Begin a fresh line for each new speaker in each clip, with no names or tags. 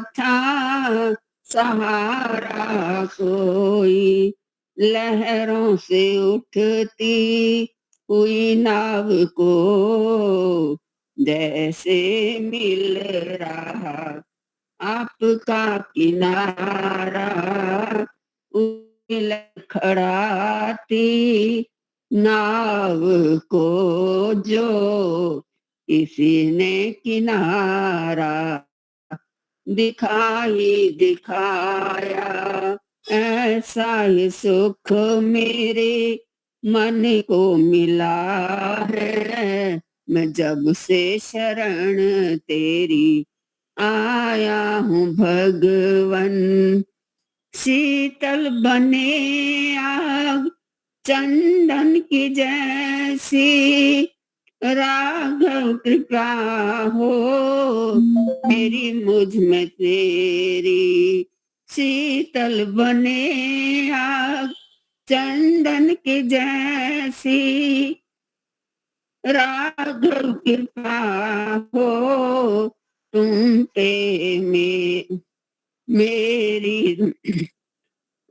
था सहारा कोई, लहरों से उठती हुई नाव को जैसे मिल रहा आपका किनारा, लड़खड़ाती नाव को जो किसी ने किनारा दिखाया, ऐसा ही सुख मेरे मन को मिला है, मैं जब से शरण तेरी आया हूँ भगवन। शीतल बने आग चंदन की जैसी, राघव कृपा हो मेरी मुझ में तेरी। शीतल बने आग चंदन की जैसी, राघव कृपा हो तुम पे मेरी।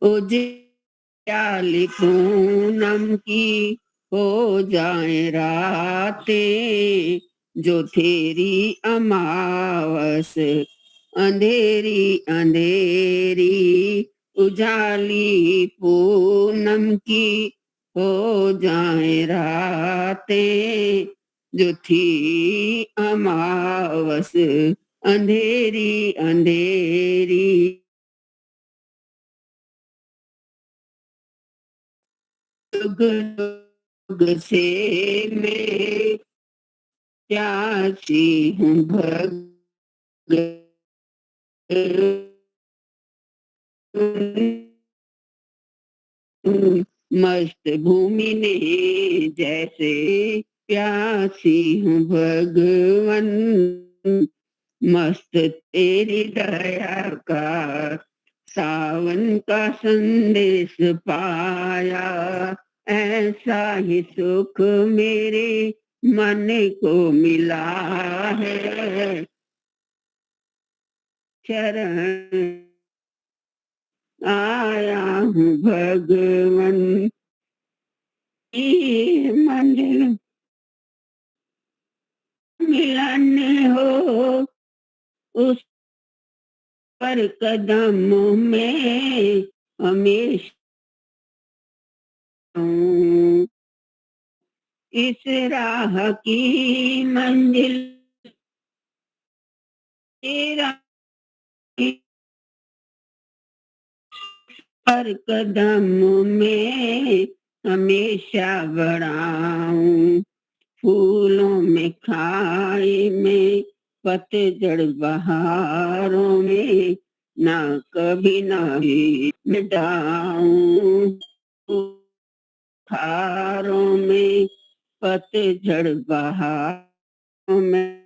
उजियाली पूनम की हो जाए रातें, जो तेरी अमावस अंधेरी अंधेरी। उजाली पूनम की हो जाए रातें, जो थी अमावस अंधेरी अंधेरी। युग युग से मैं प्यासी हूँ मस्त भूमि ने जैसे प्यासी हूँ भगवन। मस्त तेरी दया का सावन का संदेश पाया, ऐसा ही सुख मेरे मन को मिला है। शरण आया हूँ भगवन, ये मंजिल मिलन हो उस पर कदमों में हमेशा हूँ। इस राह की मंजिल तेरा पर कदमों में हमेशा बढ़ाऊं। फूलों में खाए में पतझड़ बहारों में ना कभी ना ही मिटाऊं। खारों में पतझड़ बहारों में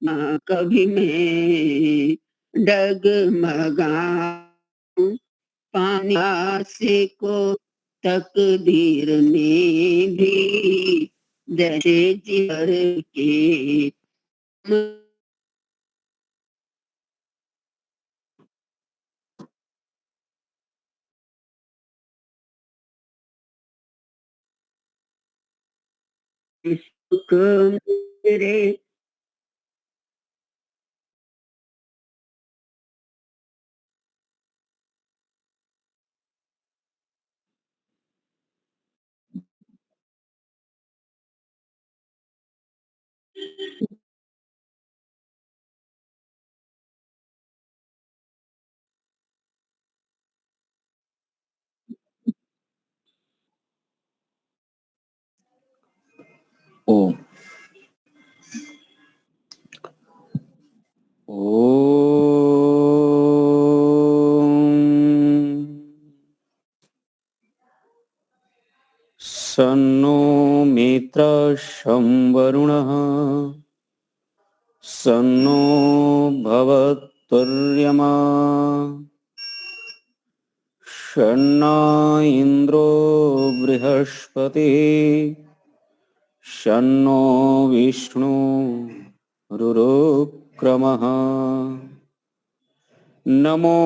ना कभी मैं डगमगाऊं। पानी से को तकदीर ने भी जैसे जिगर के सुख मेरे।
ओम सन्नो मित्रशं वरुणः सन्नो भवत्वर्यमा शन्नो इन्द्रो बृहस्पतिः शन्नो विष्णु रुरुक्तमः। क्रमः। नमो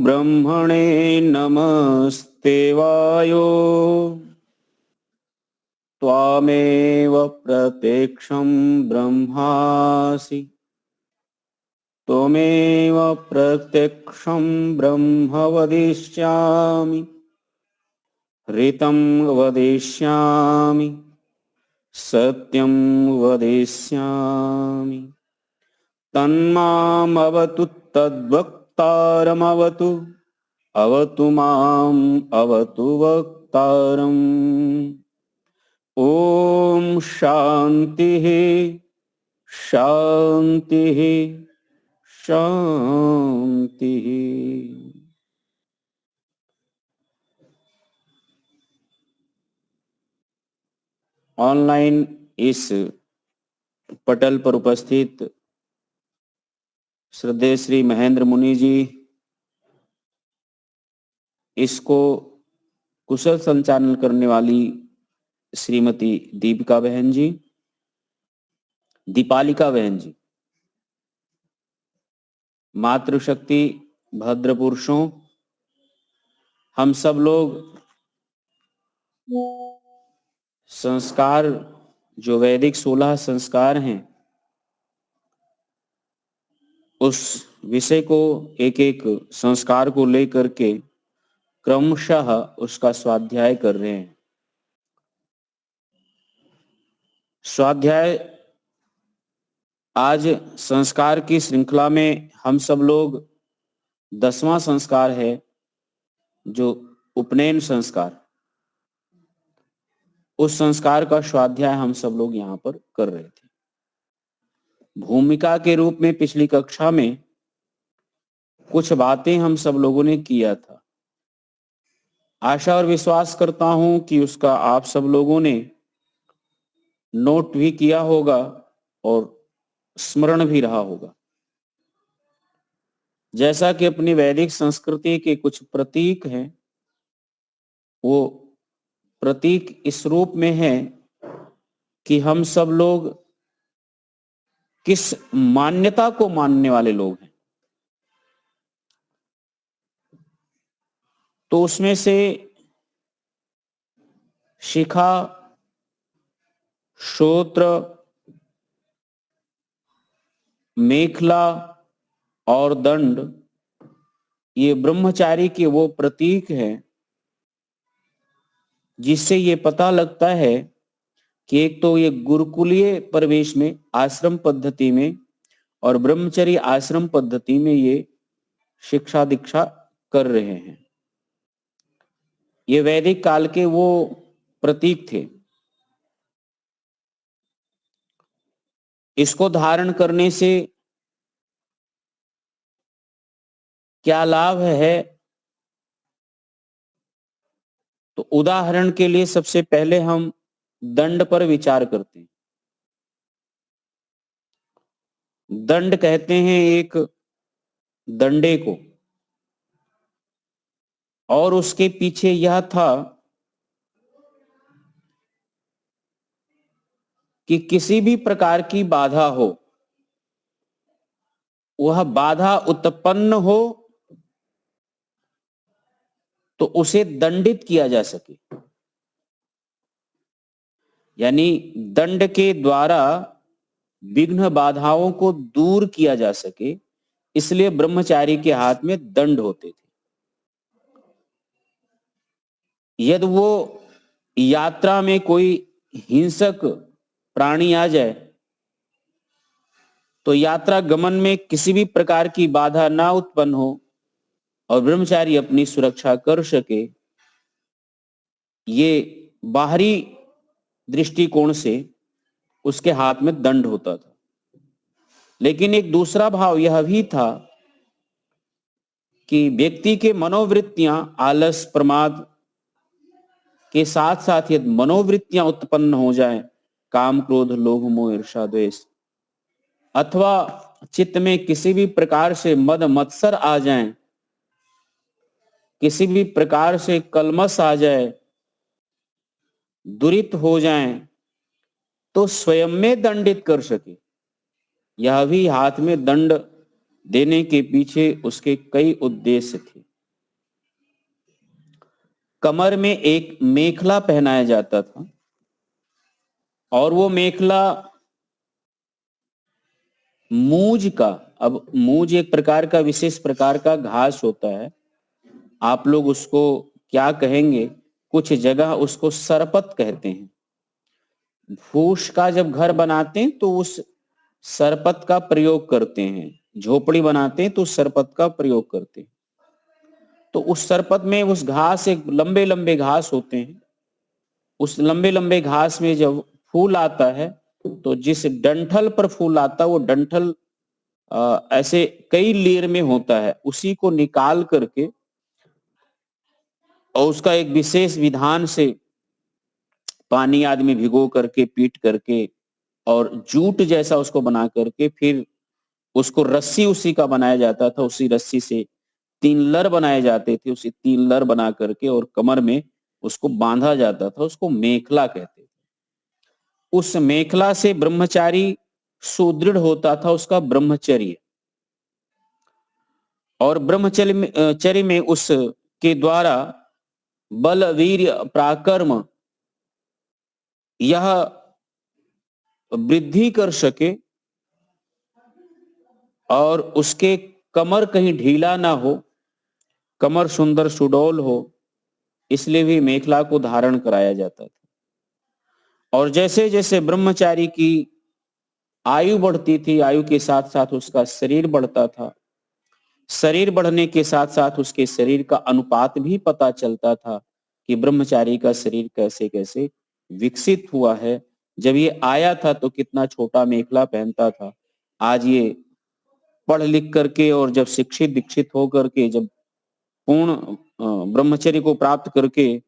ब्रह्मणे नमस्ते वायो त्वामेव प्रत्यक्षं ब्रह्मासि त्वमेव प्रत्यक्षं ब्रह्म वदिष्यामि ऋतं वदिष्यामि सत्यं वदिष्यामि तन्मामवतु तद्वक्तारमवतु अवतु माम् अवतु वक्तारम्। ओम शांतिः शांतिः शांतिः। ऑनलाइन इस पटल पर उपस्थित श्रद्धेय श्री महेंद्र मुनि जी, इसको कुशल संचालन करने वाली श्रीमती दीपिका बहन जी, दीपालिका बहन जी, मातृशक्ति भद्र पुरुषों, हम सब लोग संस्कार जो वैदिक 16 संस्कार हैं उस विषय को एक एक संस्कार को लेकर के क्रमशः उसका स्वाध्याय कर रहे हैं। स्वाध्याय आज संस्कार की श्रृंखला में हम सब लोग 10वां संस्कार है जो उपनयन संस्कार, उस संस्कार का स्वाध्याय हम सब लोग यहाँ पर कर रहे थे। भूमिका के रूप में पिछली कक्षा में कुछ बातें हम सब लोगों ने किया था। आशा और विश्वास करता हूं कि उसका आप सब लोगों ने नोट भी किया होगा और स्मरण भी रहा होगा। जैसा कि अपनी वैदिक संस्कृति के कुछ प्रतीक हैं, वो प्रतीक इस रूप में है कि हम सब लोग किस मान्यता को मानने वाले लोग हैं। तो उसमें से शिखा, श्रोत्र, मेखला और दंड, ये ब्रह्मचारी के वो प्रतीक हैं जिससे ये पता लगता है कि एक तो ये गुरुकुलीय परिवेश में आश्रम पद्धति में और ब्रह्मचर्य आश्रम पद्धति में ये शिक्षा दीक्षा कर रहे हैं। ये वैदिक काल के वो प्रतीक थे। इसको धारण करने से क्या लाभ है? तो उदाहरण के लिए सबसे पहले हम दंड पर विचार करते हैं। दंड कहते हैं एक दंडे को, और उसके पीछे यह था कि किसी भी प्रकार की बाधा हो, वह बाधा उत्पन्न हो तो उसे दंडित किया जा सके, यानी दंड के द्वारा विघ्न बाधाओं को दूर किया जा सके, इसलिए ब्रह्मचारी के हाथ में दंड होते थे। यदि वो यात्रा में कोई हिंसक प्राणी आ जाए तो यात्रा गमन में किसी भी प्रकार की बाधा ना उत्पन्न हो और ब्रह्मचारी अपनी सुरक्षा कर सके, ये बाहरी दृष्टिकोण से उसके हाथ में दंड होता था। लेकिन एक दूसरा भाव यह भी था कि व्यक्ति के मनोवृत्तियां आलस प्रमाद के साथ साथ यदि मनोवृत्तियां उत्पन्न हो जाएं, काम क्रोध लोभ मोह ईर्ष्या द्वेष, अथवा चित्त में किसी भी प्रकार से मद मत्सर आ जाएं, किसी भी प्रकार से कलमश आ जाए, दुरित हो जाएं, तो स्वयं में दंडित कर सके। यह भी हाथ में दंड देने के पीछे उसके कई उद्देश्य थे। कमर में एक मेखला पहनाया जाता था और वो मेखला मूज का, अब मूज एक प्रकार का विशेष प्रकार का घास होता है, आप लोग उसको क्या कहेंगे, कुछ जगह उसको सरपत कहते हैं। फूस का जब घर बनाते हैं तो उस सरपत का प्रयोग करते हैं, झोपड़ी बनाते हैं तो उस सरपत का प्रयोग करते हैं। तो उस सरपत में उस घास, एक लंबे लंबे घास होते हैं, उस लंबे लंबे घास में जब फूल आता है तो जिस डंठल पर फूल आता है वो डंठल ऐसे कई लेयर में होता है, उसी को निकाल करके और उसका एक विशेष विधान से पानी आदमी भिगो करके पीट करके और जूट जैसा उसको बना करके फिर उसको रस्सी उसी का बनाया जाता था, उसी रस्सी से 3 लर बनाए जाते थे, उसी 3 लर बना करके और कमर में उसको बांधा जाता था, उसको मेखला कहते थे। उस मेखला से ब्रह्मचारी सुदृढ़ होता था, उसका ब्रह्मचर्य। और ब्रह्मचर्य में चर्य में उसके द्वारा बल वीर्य पराक्रम यह वृद्धि कर सके और उसके कमर कहीं ढीला ना हो, कमर सुंदर सुडौल हो, इसलिए भी मेखला को धारण कराया जाता था। और जैसे जैसे ब्रह्मचारी की आयु बढ़ती थी, आयु के साथ साथ उसका शरीर बढ़ता था, शरीर बढ़ने के साथ साथ उसके शरीर का अनुपात भी पता चलता था कि ब्रह्मचारी का शरीर कैसे कैसे विकसित हुआ है। जब ये आया था तो कितना छोटा मेखला पहनता था, आज ये पढ़ लिख करके और जब शिक्षित दीक्षित हो करके जब पूर्ण ब्रह्मचर्य को प्राप्त करके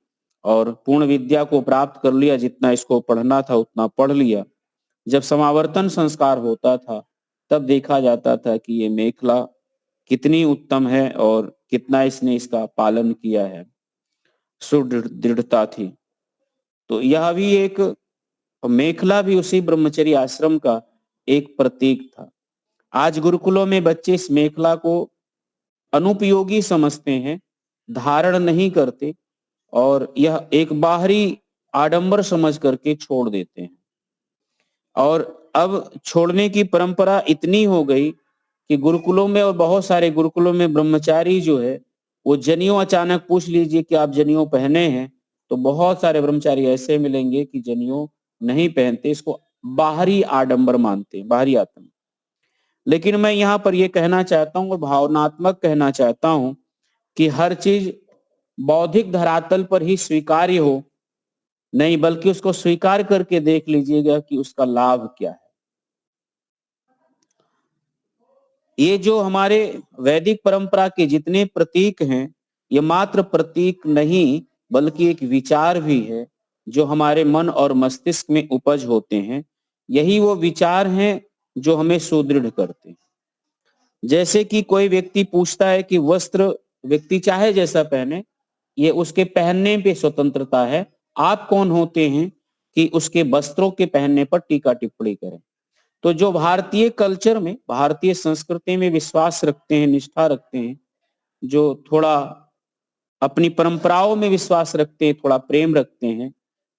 और पूर्ण विद्या को प्राप्त कर लिया, जितना इसको पढ़ना था उतना पढ़ लिया, जब समावर्तन संस्कार होता था तब देखा जाता था कि ये मेखला कितनी उत्तम है और कितना इसने इसका पालन किया है, सुदृढ़ता थी। तो यह भी एक मेखला भी उसी ब्रह्मचर्य आश्रम का एक प्रतीक था। आज गुरुकुलों में बच्चे इस मेखला को अनुपयोगी समझते हैं, धारण नहीं करते और यह एक बाहरी आडंबर समझ करके छोड़ देते हैं। और अब छोड़ने की परंपरा इतनी हो गई कि गुरुकुलों में और बहुत सारे गुरुकुलों में ब्रह्मचारी जो है वो जनेऊ, अचानक पूछ लीजिए कि आप जनेऊ पहने हैं तो बहुत सारे ब्रह्मचारी ऐसे मिलेंगे कि जनेऊ नहीं पहनते, इसको बाहरी आडंबर मानते हैं, बाहरी आत्म। लेकिन मैं यहाँ पर ये कहना चाहता हूँ और भावनात्मक कहना चाहता हूँ कि हर चीज बौद्धिक धरातल पर ही स्वीकार्य हो नहीं, बल्कि उसको स्वीकार करके देख लीजिएगा कि उसका लाभ क्या है। ये जो हमारे वैदिक परंपरा के जितने प्रतीक हैं, ये मात्र प्रतीक नहीं बल्कि एक विचार भी है जो हमारे मन और मस्तिष्क में उपज होते हैं। यही वो विचार हैं जो हमें सुदृढ़ करते हैं। जैसे कि कोई व्यक्ति पूछता है कि वस्त्र व्यक्ति चाहे जैसा पहने, ये उसके पहनने पे स्वतंत्रता है, आप कौन होते हैं कि उसके वस्त्रों के पहनने पर टीका टिप्पणी करें। तो जो भारतीय कल्चर में, भारतीय संस्कृति में विश्वास रखते हैं, निष्ठा रखते हैं, जो थोड़ा अपनी परंपराओं में विश्वास रखते हैं, थोड़ा प्रेम रखते हैं,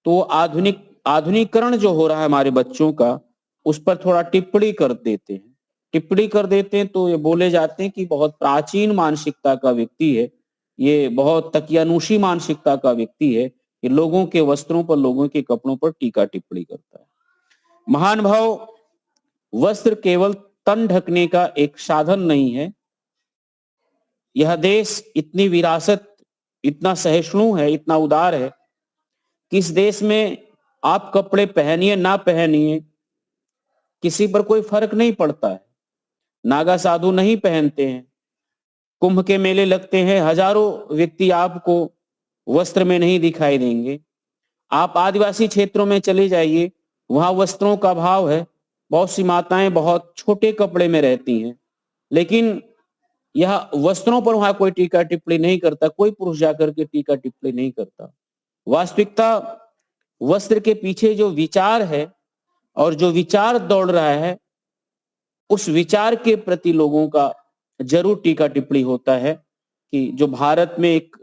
तो आधुनिकरण जो हो रहा है हमारे बच्चों का, उस पर थोड़ा टिप्पणी कर देते हैं। टिप्पणी कर देते हैं तो ये बोले जाते हैं कि बहुत प्राचीन मानसिकता का व्यक्ति है, ये बहुत तकियानुशी मानसिकता का व्यक्ति है, ये लोगों के वस्त्रों पर, लोगों के कपड़ों पर टीका टिप्पणी करता है। महान भाव, वस्त्र केवल तन ढकने का एक साधन नहीं है। यह देश इतनी विरासत, इतना सहिष्णु है, इतना उदार है कि इस देश में आप कपड़े पहनिए ना पहनिए, किसी पर कोई फर्क नहीं पड़ता है। नागा साधु नहीं पहनते हैं, कुंभ के मेले लगते हैं, हजारों व्यक्ति आपको वस्त्र में नहीं दिखाई देंगे। आप आदिवासी क्षेत्रों में चले जाइए, वहां वस्त्रों का भाव है, बहुत सी माताएं बहुत छोटे कपड़े में रहती हैं, लेकिन यह वस्त्रों पर वहां कोई टीका टिप्पणी नहीं करता, कोई पुरुष जाकर के टीका टिप्पणी नहीं करता। वास्तविकता वस्त्र के पीछे जो विचार है और जो विचार दौड़ रहा है, उस विचार के प्रति लोगों का जरूर टीका टिप्पणी होता है कि जो भारत में एक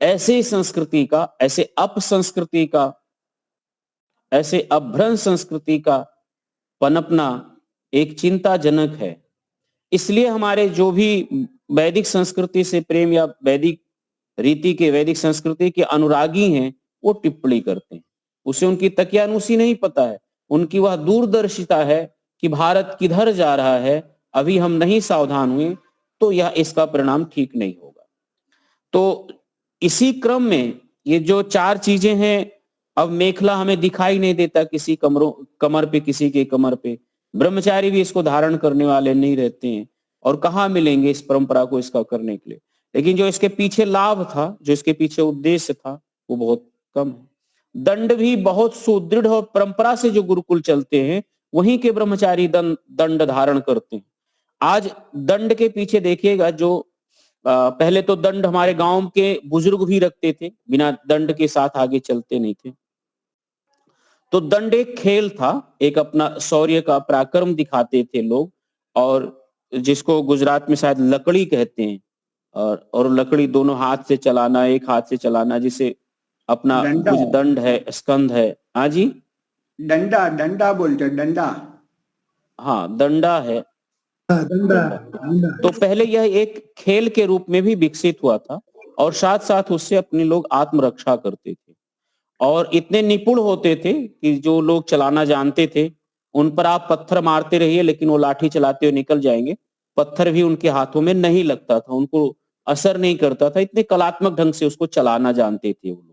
ऐसे संस्कृति का, ऐसे अपसंस्कृति का, ऐसे अभ्रंश संस्कृति का पनपना एक चिंताजनक है। इसलिए हमारे जो भी वैदिक संस्कृति से प्रेम या वैदिक रीति के, वैदिक संस्कृति के अनुरागी हैं, वो टिप्पणी करते हैं। उसे उनकी तकियानुसी नहीं पता है, उनकी वह दूरदर्शिता है कि भारत किधर जा रहा है, अभी हम नहीं सावधान हुए तो यह इसका परिणाम ठीक नहीं होगा। तो इसी क्रम में ये जो चार चीजें हैं, अब मेखला हमें दिखाई नहीं देता किसी कमर पे, किसी के कमर पे, ब्रह्मचारी भी इसको धारण करने वाले नहीं रहते हैं, और कहाँ मिलेंगे इस परंपरा को इसका करने के लिए। लेकिन जो इसके पीछे लाभ था, जो इसके पीछे उद्देश्य था, वो बहुत कम है। दंड भी बहुत सुदृढ़ और परंपरा से जो गुरुकुल चलते हैं वहीं के ब्रह्मचारी दंड धारण करते हैं। आज दंड के पीछे देखिएगा, जो पहले तो दंड हमारे गांव के बुजुर्ग भी रखते थे, बिना दंड के साथ आगे चलते नहीं थे। तो दंड एक खेल था, एक अपना शौर्य का पराक्रम दिखाते थे लोग, और जिसको गुजरात में शायद लकड़ी कहते हैं, और लकड़ी दोनों हाथ से चलाना, एक हाथ से चलाना, जिसे अपना कुछ दंड है, स्कंद है। हाँ जी,
डंडा, डंडा बोलते हैं, डंडा।
हाँ, दंडा है।
डंडा।
तो पहले यह एक खेल के रूप में भी विकसित हुआ था, और साथ साथ उससे अपने लोग आत्मरक्षा करते थे, और इतने निपुण होते थे कि जो लोग चलाना जानते थे उन पर आप पत्थर मारते रहिए, लेकिन वो लाठी चलाते हुए निकल जाएंगे, पत्थर भी उनके हाथों में नहीं लगता था, उनको असर नहीं करता था, इतने कलात्मक ढंग से उसको चलाना जानते थे वो लोग।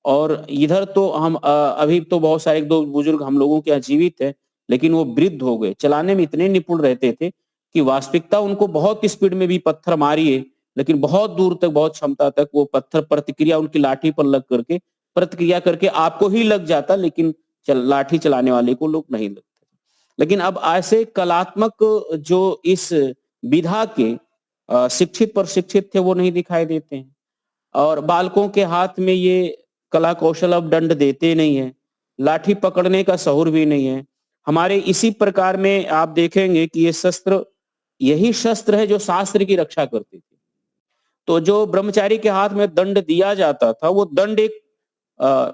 और इधर तो हम अभी तो बहुत सारे, एक दो बुजुर्ग हम लोगों के यहाँ जीवित है, लेकिन वो वृद्ध हो गए, चलाने में इतने निपुण रहते थे कि वास्तविकता उनको बहुत स्पीड में भी पत्थर मारिए, लेकिन बहुत दूर तक, बहुत क्षमता तक वो पत्थर प्रतिक्रिया उनकी लाठी पर लग करके, प्रतिक्रिया करके आपको ही लग जाता, लेकिन लाठी चलाने वाले को लोग नहीं लगते। लेकिन अब ऐसे कलात्मक जो इस विधा के शिक्षित प्रशिक्षित थे वो नहीं दिखाई देते हैं, और बालकों के हाथ में ये कला कौशल अब दंड देते नहीं है, लाठी पकड़ने का शऊर भी नहीं है। हमारे इसी प्रकार में आप देखेंगे कि ये शस्त्र, यही शस्त्र है जो शास्त्र की रक्षा करते थे। तो जो ब्रह्मचारी के हाथ में दंड दिया जाता था, वो दंड एक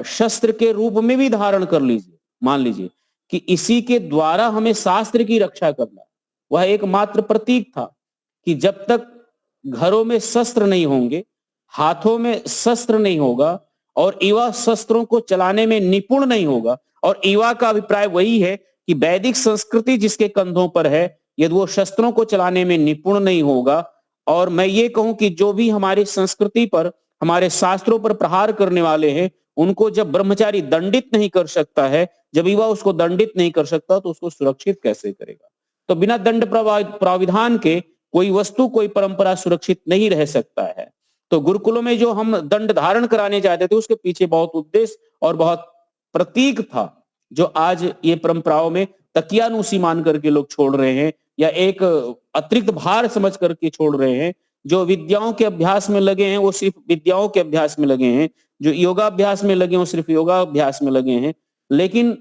शस्त्र के रूप में भी धारण कर लीजिए, मान लीजिए कि इसी के द्वारा हमें शास्त्र की रक्षा करना, वह एकमात्र प्रतीक था कि जब तक घरों में शस्त्र नहीं होंगे, हाथों में शस्त्र नहीं होगा, और युवा शस्त्रों को चलाने में निपुण नहीं होगा, और युवा का अभिप्राय वही है कि वैदिक संस्कृति जिसके कंधों पर है, यदि वो शस्त्रों को चलाने में निपुण नहीं होगा, और मैं ये कहूं कि जो भी हमारी संस्कृति पर, हमारे शास्त्रों पर प्रहार करने वाले हैं, उनको जब ब्रह्मचारी दंडित नहीं कर सकता है, जब युवा उसको दंडित नहीं कर सकता, तो उसको सुरक्षित कैसे करेगा। तो बिना दंड प्राविधान के कोई वस्तु, कोई परंपरा सुरक्षित नहीं रह सकता है। तो गुरुकुलों में जो हम दंड धारण कराने चाहते थे, उसके पीछे बहुत उद्देश्य और बहुत प्रतीक था, जो आज ये परंपराओं में तकियानुसी मान करके लोग छोड़ रहे हैं, या एक अतिरिक्त भार समझ करके छोड़ रहे हैं। जो विद्याओं के अभ्यास में लगे हैं वो सिर्फ विद्याओं के अभ्यास में लगे हैं, जो योगाभ्यास में लगे हैं वो सिर्फ योगाभ्यास में लगे हैं। लेकिन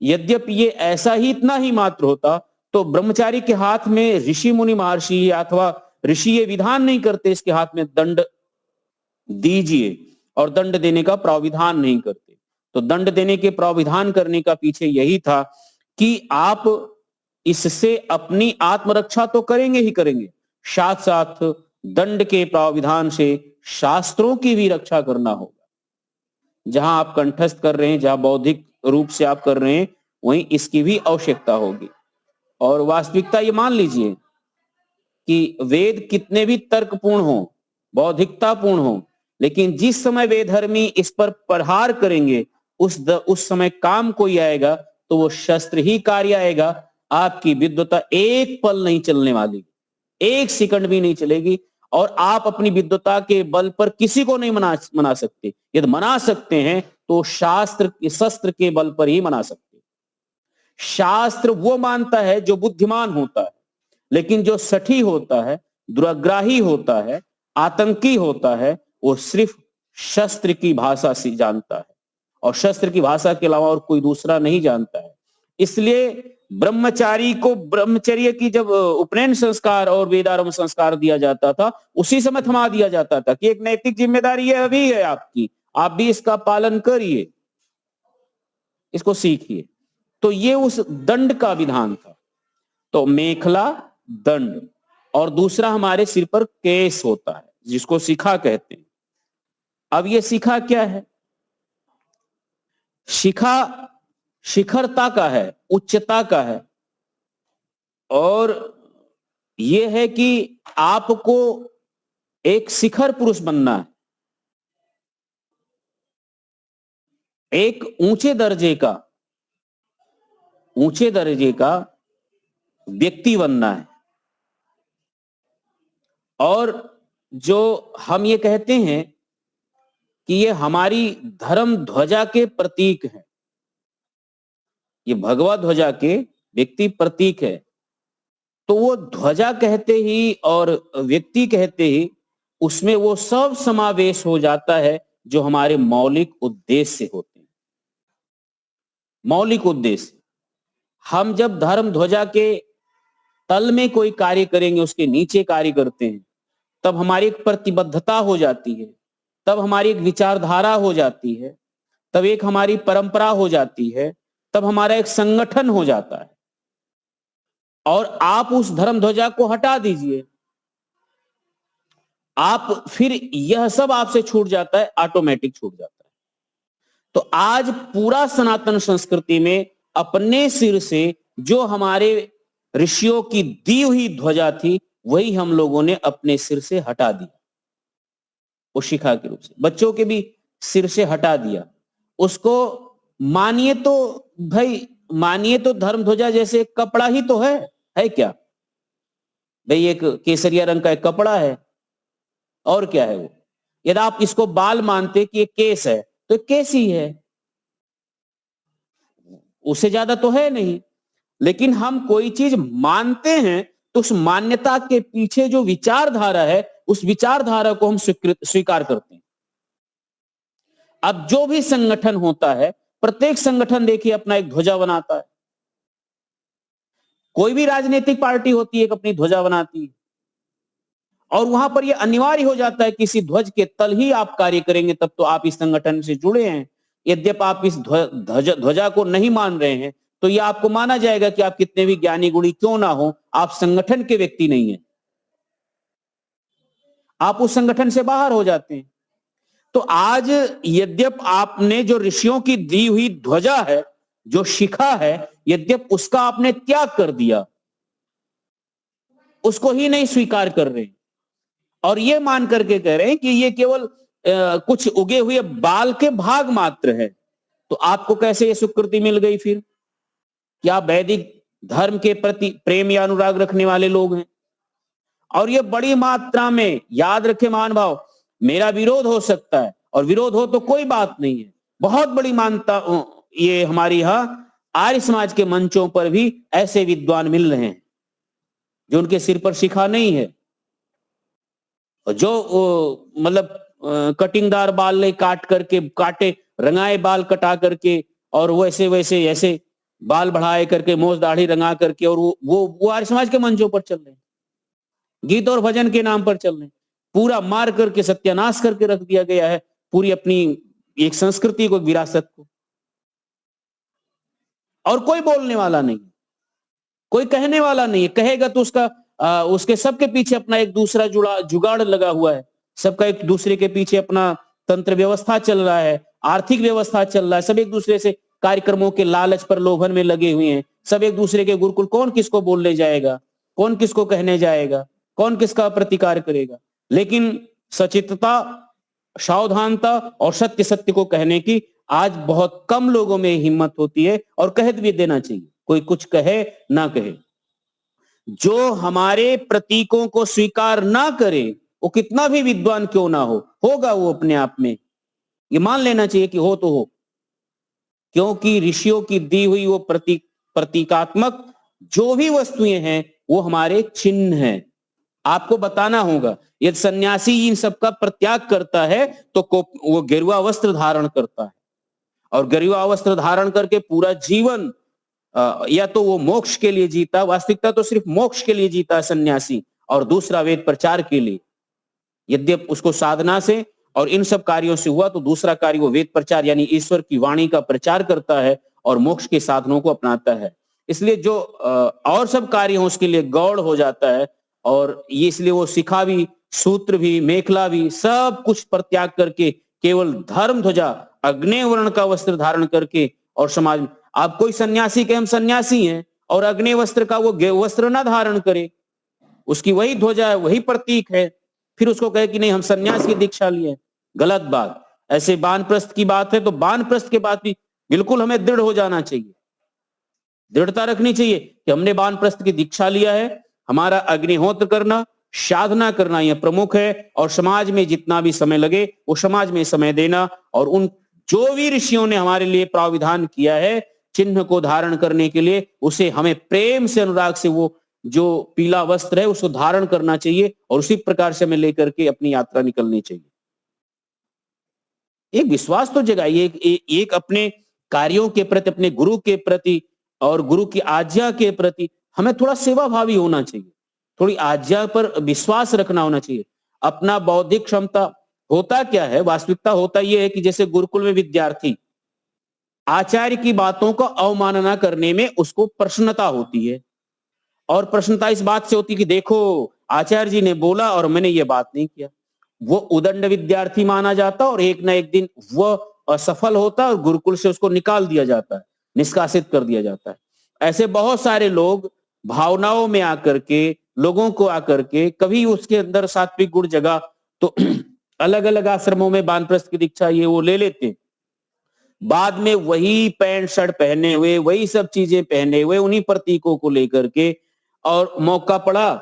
यद्यपि ये ऐसा ही, इतना ही मात्र होता, तो ब्रह्मचारी के हाथ में ऋषि मुनि महर्षि अथवा ऋषि ये विधान नहीं करते इसके हाथ में दंड दीजिए, और दंड देने का प्राविधान नहीं करते। तो दंड देने के प्राविधान करने का पीछे यही था कि आप इससे अपनी आत्मरक्षा तो करेंगे ही करेंगे, साथ साथ दंड के प्राविधान से शास्त्रों की भी रक्षा करना होगा। जहां आप कंठस्थ कर रहे हैं, जहां बौद्धिक रूप से आप कर रहे हैं, वहीं इसकी भी आवश्यकता होगी। और वास्तविकता ये मान लीजिए कि वेद कितने भी तर्कपूर्ण हो, बौद्धिकतापूर्ण हो, लेकिन जिस समय वेदधर्मी इस पर प्रहार करेंगे, उस समय काम कोई आएगा तो वो शस्त्र ही कार्य आएगा। आपकी विद्वता एक पल नहीं चलने वाली, एक सेकंड भी नहीं चलेगी, और आप अपनी विद्वता के बल पर किसी को नहीं मना सकते। यदि मना सकते हैं तो शस्त्र के बल पर ही मना सकते। शास्त्र वो मानता है जो बुद्धिमान होता है, लेकिन जो सठी होता है, दुराग्राही होता है, आतंकी होता है, वो सिर्फ शस्त्र की भाषा से जानता है, और शस्त्र की भाषा के अलावा और कोई दूसरा नहीं जानता है। इसलिए ब्रह्मचारी को ब्रह्मचर्य की जब उपनयन संस्कार और वेदारंभ संस्कार दिया जाता था, उसी समय थमा दिया जाता था कि एक नैतिक जिम्मेदारी है अभी है आपकी, आप भी इसका पालन करिए, इसको सीखिए। तो ये उस दंड का विधान था। तो मेखला दंड, और दूसरा हमारे सिर पर केस होता है जिसको शिखा कहते हैं। अब ये शिखा क्या है? शिखा शिखरता का है, उच्चता का है, और ये है कि आपको एक शिखर पुरुष बनना है, एक ऊंचे दर्जे का व्यक्ति बनना है। और जो हम ये कहते हैं कि ये हमारी धर्म ध्वजा के प्रतीक है, ये भगवा ध्वजा के व्यक्ति प्रतीक है, तो वो ध्वजा कहते ही और व्यक्ति कहते ही उसमें वो सब समावेश हो जाता है जो हमारे मौलिक उद्देश्य होते हैं। मौलिक उद्देश्य, हम जब धर्म ध्वजा के तल में कोई कार्य करेंगे, उसके नीचे कार्य करते हैं, तब हमारी एक प्रतिबद्धता हो जाती है, तब हमारी एक विचारधारा हो जाती है, तब एक हमारी परंपरा हो जाती है, तब हमारा एक संगठन हो जाता है। और आप उस धर्म ध्वजा को हटा दीजिए, आप फिर यह सब आपसे छूट जाता है, ऑटोमेटिक छूट जाता है। तो आज पूरा सनातन संस्कृति में अपने सिर से जो हमारे ऋषियों की दी हुई ध्वजा थी, वही हम लोगों ने अपने सिर से हटा दिया, वो शिखा के रूप से बच्चों के भी सिर से हटा दिया। उसको मानिए तो भाई, मानिए तो धर्म ध्वजा जैसे कपड़ा ही तो है क्या भाई? एक केसरिया रंग का एक कपड़ा है, और क्या है वो? यदि आप इसको बाल मानते कि ये केस है, तो केस ही है, उससे ज्यादा तो है नहीं। लेकिन हम कोई चीज मानते हैं तो उस मान्यता के पीछे जो विचारधारा है, उस विचारधारा को हम स्वीकार करते हैं। अब जो भी संगठन होता है, प्रत्येक संगठन देखिए अपना एक ध्वजा बनाता है। कोई भी राजनीतिक पार्टी होती है, एक अपनी ध्वजा बनाती है, और वहां पर यह अनिवार्य हो जाता है कि किसी ध्वज के तल ही आप कार्य करेंगे, तब तो आप इस संगठन से जुड़े हैं। यद्यपि आप इस ध्वजा को नहीं मान रहे हैं, तो यह आपको माना जाएगा कि आप कितने भी ज्ञानी गुणी क्यों ना हो, आप संगठन के व्यक्ति नहीं है, आप उस संगठन से बाहर हो जाते हैं। तो आज यद्यपि आपने जो ऋषियों की दी हुई ध्वजा है, जो शिखा है, यद्यपि उसका आपने त्याग कर दिया, उसको ही नहीं स्वीकार कर रहे, और ये मान करके कह रहे हैं कि ये केवल कुछ उगे हुए बाल के भाग मात्र है, तो आपको कैसे ये स्वीकृति मिल गई फिर? क्या वैदिक धर्म के प्रति प्रेम या अनुराग रखने वाले लोग हैं? और ये बड़ी मात्रा में, याद रखे महान भाव, मेरा विरोध हो सकता है, और विरोध हो तो कोई बात नहीं है, बहुत बड़ी मानता ये हमारी यहाँ आर्य समाज के मंचों पर भी ऐसे विद्वान मिल रहे हैं जो उनके सिर पर शिखा नहीं है, जो मतलब कटिंगदार बाल काट करके, काटे रंगाए बाल कटा करके, और वैसे वैसे ऐसे बाल बढ़ाए करके, मोछ दाढ़ी रंगा करके, और वो आर्य समाज के मंचों पर चल रहे हैं, गीत और भजन के नाम पर चल रहे हैं, पूरा मार करके सत्यानाश करके रख दिया गया है पूरी अपनी एक संस्कृति को, विरासत को। और कोई बोलने वाला नहीं, कोई कहने वाला नहीं है, कहेगा तो उसके सबके पीछे अपना एक दूसरा जुगाड़ लगा हुआ है, सबका एक दूसरे के पीछे अपना तंत्र व्यवस्था चल रहा है, आर्थिक व्यवस्था चल रहा है, सब एक दूसरे से कार्यक्रमों के लालच पर लोभन में लगे हुए हैं, सब एक दूसरे के गुरुकुल, कौन किसको बोलने जाएगा, कौन किसको कहने जाएगा, कौन किसका प्रतिकार करेगा। लेकिन सचेतता, सावधानता और सत्य सत्य को कहने की आज बहुत कम लोगों में हिम्मत होती है, और कह भी देना चाहिए, कोई कुछ कहे ना कहे। जो हमारे प्रतीकों को स्वीकार ना करे, वो कितना भी विद्वान क्यों ना हो, होगा वो अपने आप में, ये मान लेना चाहिए कि हो तो हो, क्योंकि ऋषियों की दी हुई वो प्रतीकात्मक जो भी वस्तुएं हैं, वो हमारे चिन्ह हैं। आपको बताना होगा, यदि सन्यासी इन सब का प्रत्याग करता है तो वो गेरुआ वस्त्र धारण करता है, और गेरुआ वस्त्र धारण करके पूरा जीवन या तो वो मोक्ष के लिए जीता, वास्तविकता तो सिर्फ मोक्ष के लिए जीता है सन्यासी, और दूसरा वेद प्रचार के लिए। यद्यप उसको साधना से और इन सब कार्यों से हुआ, तो दूसरा कार्य वो वेद प्रचार यानी ईश्वर की वाणी का प्रचार करता है और मोक्ष के साधनों को अपनाता है। इसलिए जो और सब कार्य हो उसके लिए गौड़ हो जाता है, और ये इसलिए वो शिखा भी, सूत्र भी, मेखला भी, सब कुछ परित्याग करके केवल धर्म ध्वजा, अग्नि वर्ण का वस्त्र धारण करके, और समाज में आप कोई सन्यासी के हम सन्यासी हैं और अग्नि वस्त्र का वो वस्त्र ना धारण करे, उसकी वही ध्वजा है, वही प्रतीक है, फिर उसको कहे कि नहीं हम सन्यास की दीक्षा लिए, गलत बात। ऐसे वानप्रस्थ की बात है तो वानप्रस्थ के बाद भी बिल्कुल हमें दृढ़ हो जाना चाहिए, दृढ़ता रखनी चाहिए कि हमने वानप्रस्थ की दीक्षा लिया है, हमारा अग्निहोत्र करना, साधना करना यह प्रमुख है, और समाज में जितना भी समय लगे वो समाज में समय देना, और उन जो भी ऋषियों ने हमारे लिए प्राविधान किया है चिन्ह को धारण करने के लिए, उसे हमें प्रेम से, अनुराग से वो जो पीला वस्त्र है उसको धारण करना चाहिए, और उसी प्रकार से हमें लेकर के अपनी यात्रा निकलनी चाहिए। एक विश्वास तो जगाइए, एक अपने कार्यों के प्रति, अपने गुरु के प्रति और गुरु की आज्ञा के प्रति हमें थोड़ा सेवा भावी होना चाहिए, थोड़ी आज्ञा पर विश्वास रखना होना चाहिए। अपना बौद्धिक क्षमता, होता क्या है, वास्तविकता होता यह है कि जैसे गुरुकुल में विद्यार्थी आचार्य की बातों को अवमानना करने में उसको प्रसन्नता होती है, और प्रसन्नता इस बात से होती है कि देखो आचार्य जी ने बोला और मैंने ये बात नहीं किया। वो उदंड विद्यार्थी माना जाता और एक ना एक दिन वह असफल होता और गुरुकुल से उसको निकाल दिया जाता है, निष्कासित कर दिया जाता है। ऐसे बहुत सारे लोग भावनाओं में आकर के, लोगों को आकर के, कभी उसके अंदर सात्विक गुण जगा तो अलग अलग आश्रमों में वानप्रस्थ की दीक्षा ये वो ले लेते हैं, बाद में वही पैंट शर्ट पहने हुए, वही सब चीजें पहने हुए, उन्हीं प्रतीकों को लेकर के, और मौका पड़ा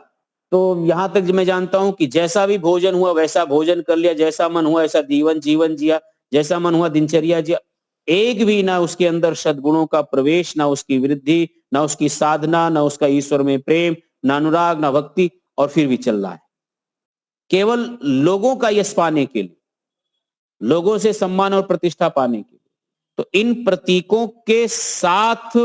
तो यहां तक मैं जानता हूं कि जैसा भी भोजन हुआ वैसा भोजन कर लिया, जैसा मन हुआ ऐसा जीवन जिया, जैसा मन हुआ दिनचर्या जिया, एक भी ना उसके अंदर सद्गुणों का प्रवेश, ना उसकी वृद्धि, ना उसकी साधना, ना उसका ईश्वर में प्रेम, ना अनुराग, ना भक्ति, और फिर भी चल रहा है केवल लोगों का यश पाने के लिए, लोगों से सम्मान और प्रतिष्ठा पाने के लिए। तो इन प्रतीकों के साथ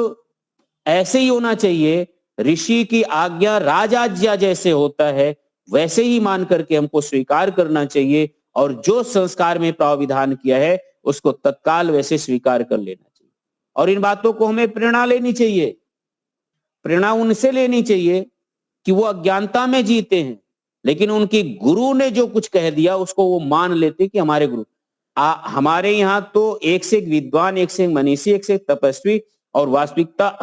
ऐसे ही होना चाहिए, ऋषि की आज्ञा राजाज्ञा जैसे होता है वैसे ही मान करके हमको स्वीकार करना चाहिए, और जो संस्कार में प्रावधान किया है उसको तत्काल वैसे स्वीकार कर लेना चाहिए। और इन बातों को हमें प्रेरणा लेनी चाहिए, प्रेरणा उनसे लेनी चाहिए कि वो अज्ञानता में जीते हैं, लेकिन उनकी गुरु ने जो कुछ कह दिया उसको वो मान लेते कि हमारे गुरु। हमारे यहाँ तो एक से एक विद्वान, एक से एक मनीषी, एक से एक तपस्वी, और वास्तविकता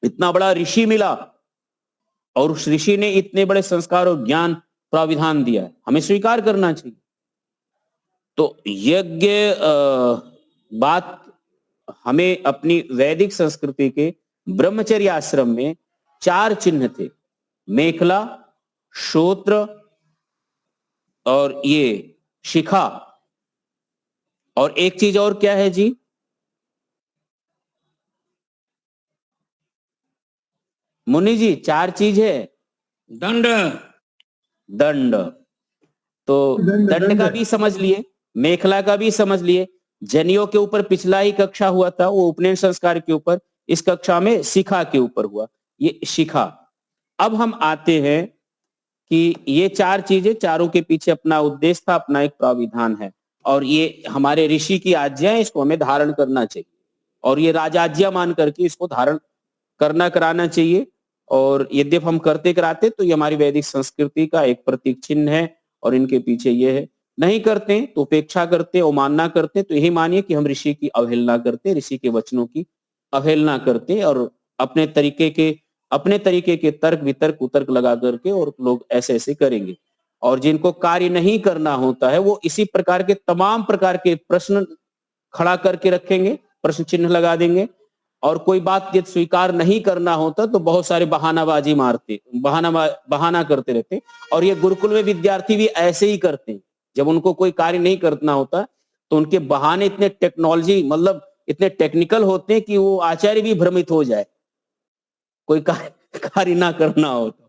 इतना बड़ा ऋषि मिला और उस ऋषि ने इतने बड़े संस्कार और ज्ञान प्राविधान दिया है, हमें स्वीकार करना चाहिए। तो यज्ञ बात हमें अपनी वैदिक संस्कृति के ब्रह्मचर्य आश्रम में 4 चिन्ह थे, मेखला, श्रोत्र और ये शिखा, और एक चीज और क्या है जी? मुनि जी 4 चीज है।
दंड।
दंड, तो दंड का भी समझ लिए, मेखला का भी समझ लिए, जनियों के ऊपर पिछला ही कक्षा हुआ था वो उपनयन संस्कार के ऊपर, इस कक्षा में शिखा के ऊपर हुआ, ये शिखा। अब हम आते हैं कि ये 4 चीजें, चारों के पीछे अपना उद्देश्य था, अपना एक प्राविधान है, और ये हमारे ऋषि की आज्ञा है, इसको हमें धारण करना चाहिए, और ये राजाज्ञा मान करके इसको धारण करना कराना चाहिए। और यद्यप हम करते कराते तो ये हमारी वैदिक संस्कृति का एक प्रतीक चिन्ह है, और इनके पीछे ये है। नहीं करते तो उपेक्षा करते, अवमानना करते, तो यही मानिए कि हम ऋषि की अवहेलना करते, ऋषि के वचनों की अवहेलना करते, और अपने तरीके के तर्क वितर्क उतर्क लगा करके और लोग ऐसे ऐसे करेंगे। और जिनको कार्य नहीं करना होता है वो इसी प्रकार के तमाम प्रकार के प्रश्न खड़ा करके रखेंगे, प्रश्न चिन्ह लगा देंगे, और कोई बात यदि स्वीकार नहीं करना होता तो बहुत सारे बहानाबाजी मारते, बहाना करते रहते। और ये गुरुकुल में विद्यार्थी भी ऐसे ही करते हैं, जब उनको कोई कार्य नहीं करना होता तो उनके बहाने इतने टेक्नोलॉजी मतलब इतने टेक्निकल होते हैं कि वो आचार्य भी भ्रमित हो जाए, कोई कार्य ना करना हो तो।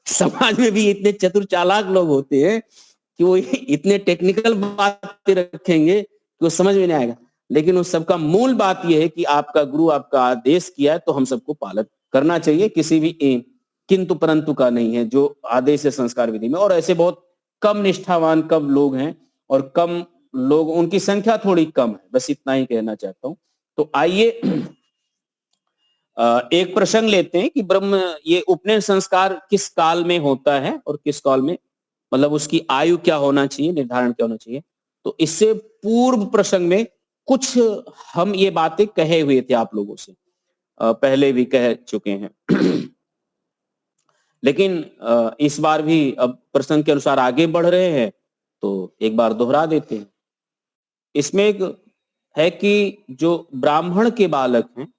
समाज में भी इतने चतुर चालाक लोग होते हैं कि वो इतने टेक्निकल बातें रखेंगे कि वो समझ में नहीं आएगा। लेकिन उस सबका मूल बात यह है कि आपका गुरु आपका आदेश किया है तो हम सबको पालन करना चाहिए, किसी भी किंतु परंतु का नहीं है जो आदेश है संस्कार विधि में। और ऐसे बहुत कम निष्ठावान कम लोग हैं और कम लोग, उनकी संख्या थोड़ी कम है, बस इतना ही कहना चाहता हूं। तो आइए एक प्रसंग लेते हैं कि ब्रह्म ये उपनयन संस्कार किस काल में होता है और किस काल में, मतलब उसकी आयु क्या होना चाहिए, निर्धारण क्या होना चाहिए। तो इससे पूर्व प्रसंग में कुछ हम ये बातें कहे हुए थे आप लोगों से, पहले भी कह चुके हैं लेकिन इस बार भी अब प्रसंग के अनुसार आगे बढ़ रहे हैं तो एक बार दोहरा देते हैं। इसमें एक है कि जो ब्राह्मण के बालक हैं,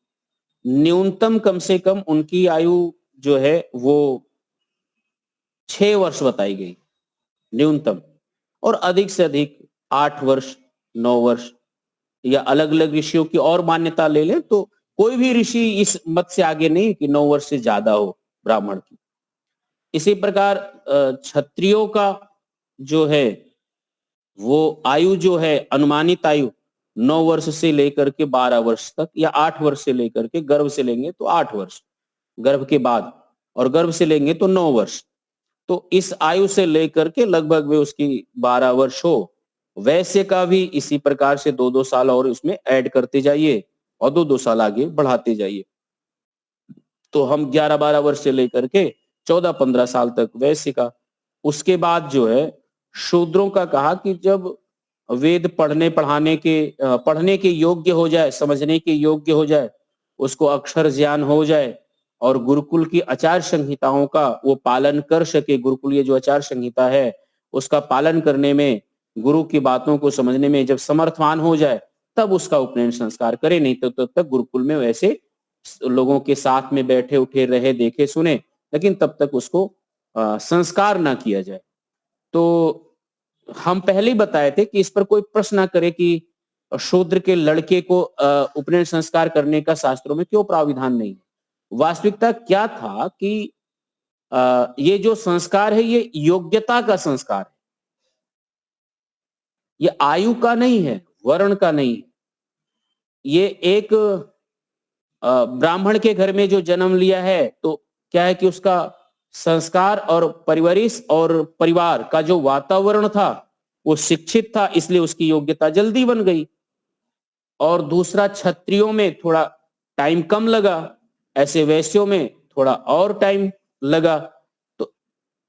न्यूनतम कम से कम उनकी आयु जो है वो 6 वर्ष बताई गई न्यूनतम, और अधिक से अधिक 8 वर्ष 9 वर्ष, या अलग अलग ऋषियों की और मान्यता ले लें तो कोई भी ऋषि इस मत से आगे नहीं कि 9 वर्ष से ज्यादा हो ब्राह्मण की। इसी प्रकार क्षत्रियों का जो है वो आयु जो है अनुमानित आयु 9 वर्ष से लेकर के 12 वर्ष तक, या 8 वर्ष से लेकर के, गर्भ से लेंगे तो 8 वर्ष, गर्भ के बाद, और गर्भ से लेंगे तो 9 वर्ष। तो इस आयु से लेकर के लगभग वे उसकी 12 वर्ष हो। वैश्य का भी इसी प्रकार से 2-2 साल और उसमें ऐड करते जाइए और 2-2 साल आगे बढ़ाते जाइए। तो हम 11-12 वर्ष से लेकर के 14-15 साल तक वैश्य का। उसके बाद जो है शूद्रों का कहा कि जब वेद पढ़ने के योग्य हो जाए, समझने के योग्य हो जाए, उसको अक्षर ज्ञान हो जाए और गुरुकुल की आचार संहिताओं का वो पालन कर सके, गुरुकुल ये जो आचार संहिता है उसका पालन करने में, गुरु की बातों को समझने में जब समर्थवान हो जाए तब उसका उपनयन संस्कार करे। नहीं तो तब तक गुरुकुल में वैसे लोगों के साथ में बैठे उठे रहे, देखे सुने, लेकिन तब तक उसको संस्कार ना किया जाए। तो हम पहले ही बताए थे कि इस पर कोई प्रश्न ना करे कि शूद्र के लड़के को उपनयन संस्कार करने का शास्त्रों में क्यों प्राविधान नहीं है। वास्तविकता क्या था कि ये जो संस्कार है ये योग्यता का संस्कार है, ये आयु का नहीं है, वर्ण का नहीं है। ये एक ब्राह्मण के घर में जो जन्म लिया है तो क्या है कि उसका संस्कार और परिवारिश और परिवार का जो वातावरण था वो शिक्षित था, इसलिए उसकी योग्यता जल्दी बन गई। और दूसरा, क्षत्रियों में थोड़ा टाइम कम लगा, ऐसे वैश्यों में थोड़ा और टाइम लगा। तो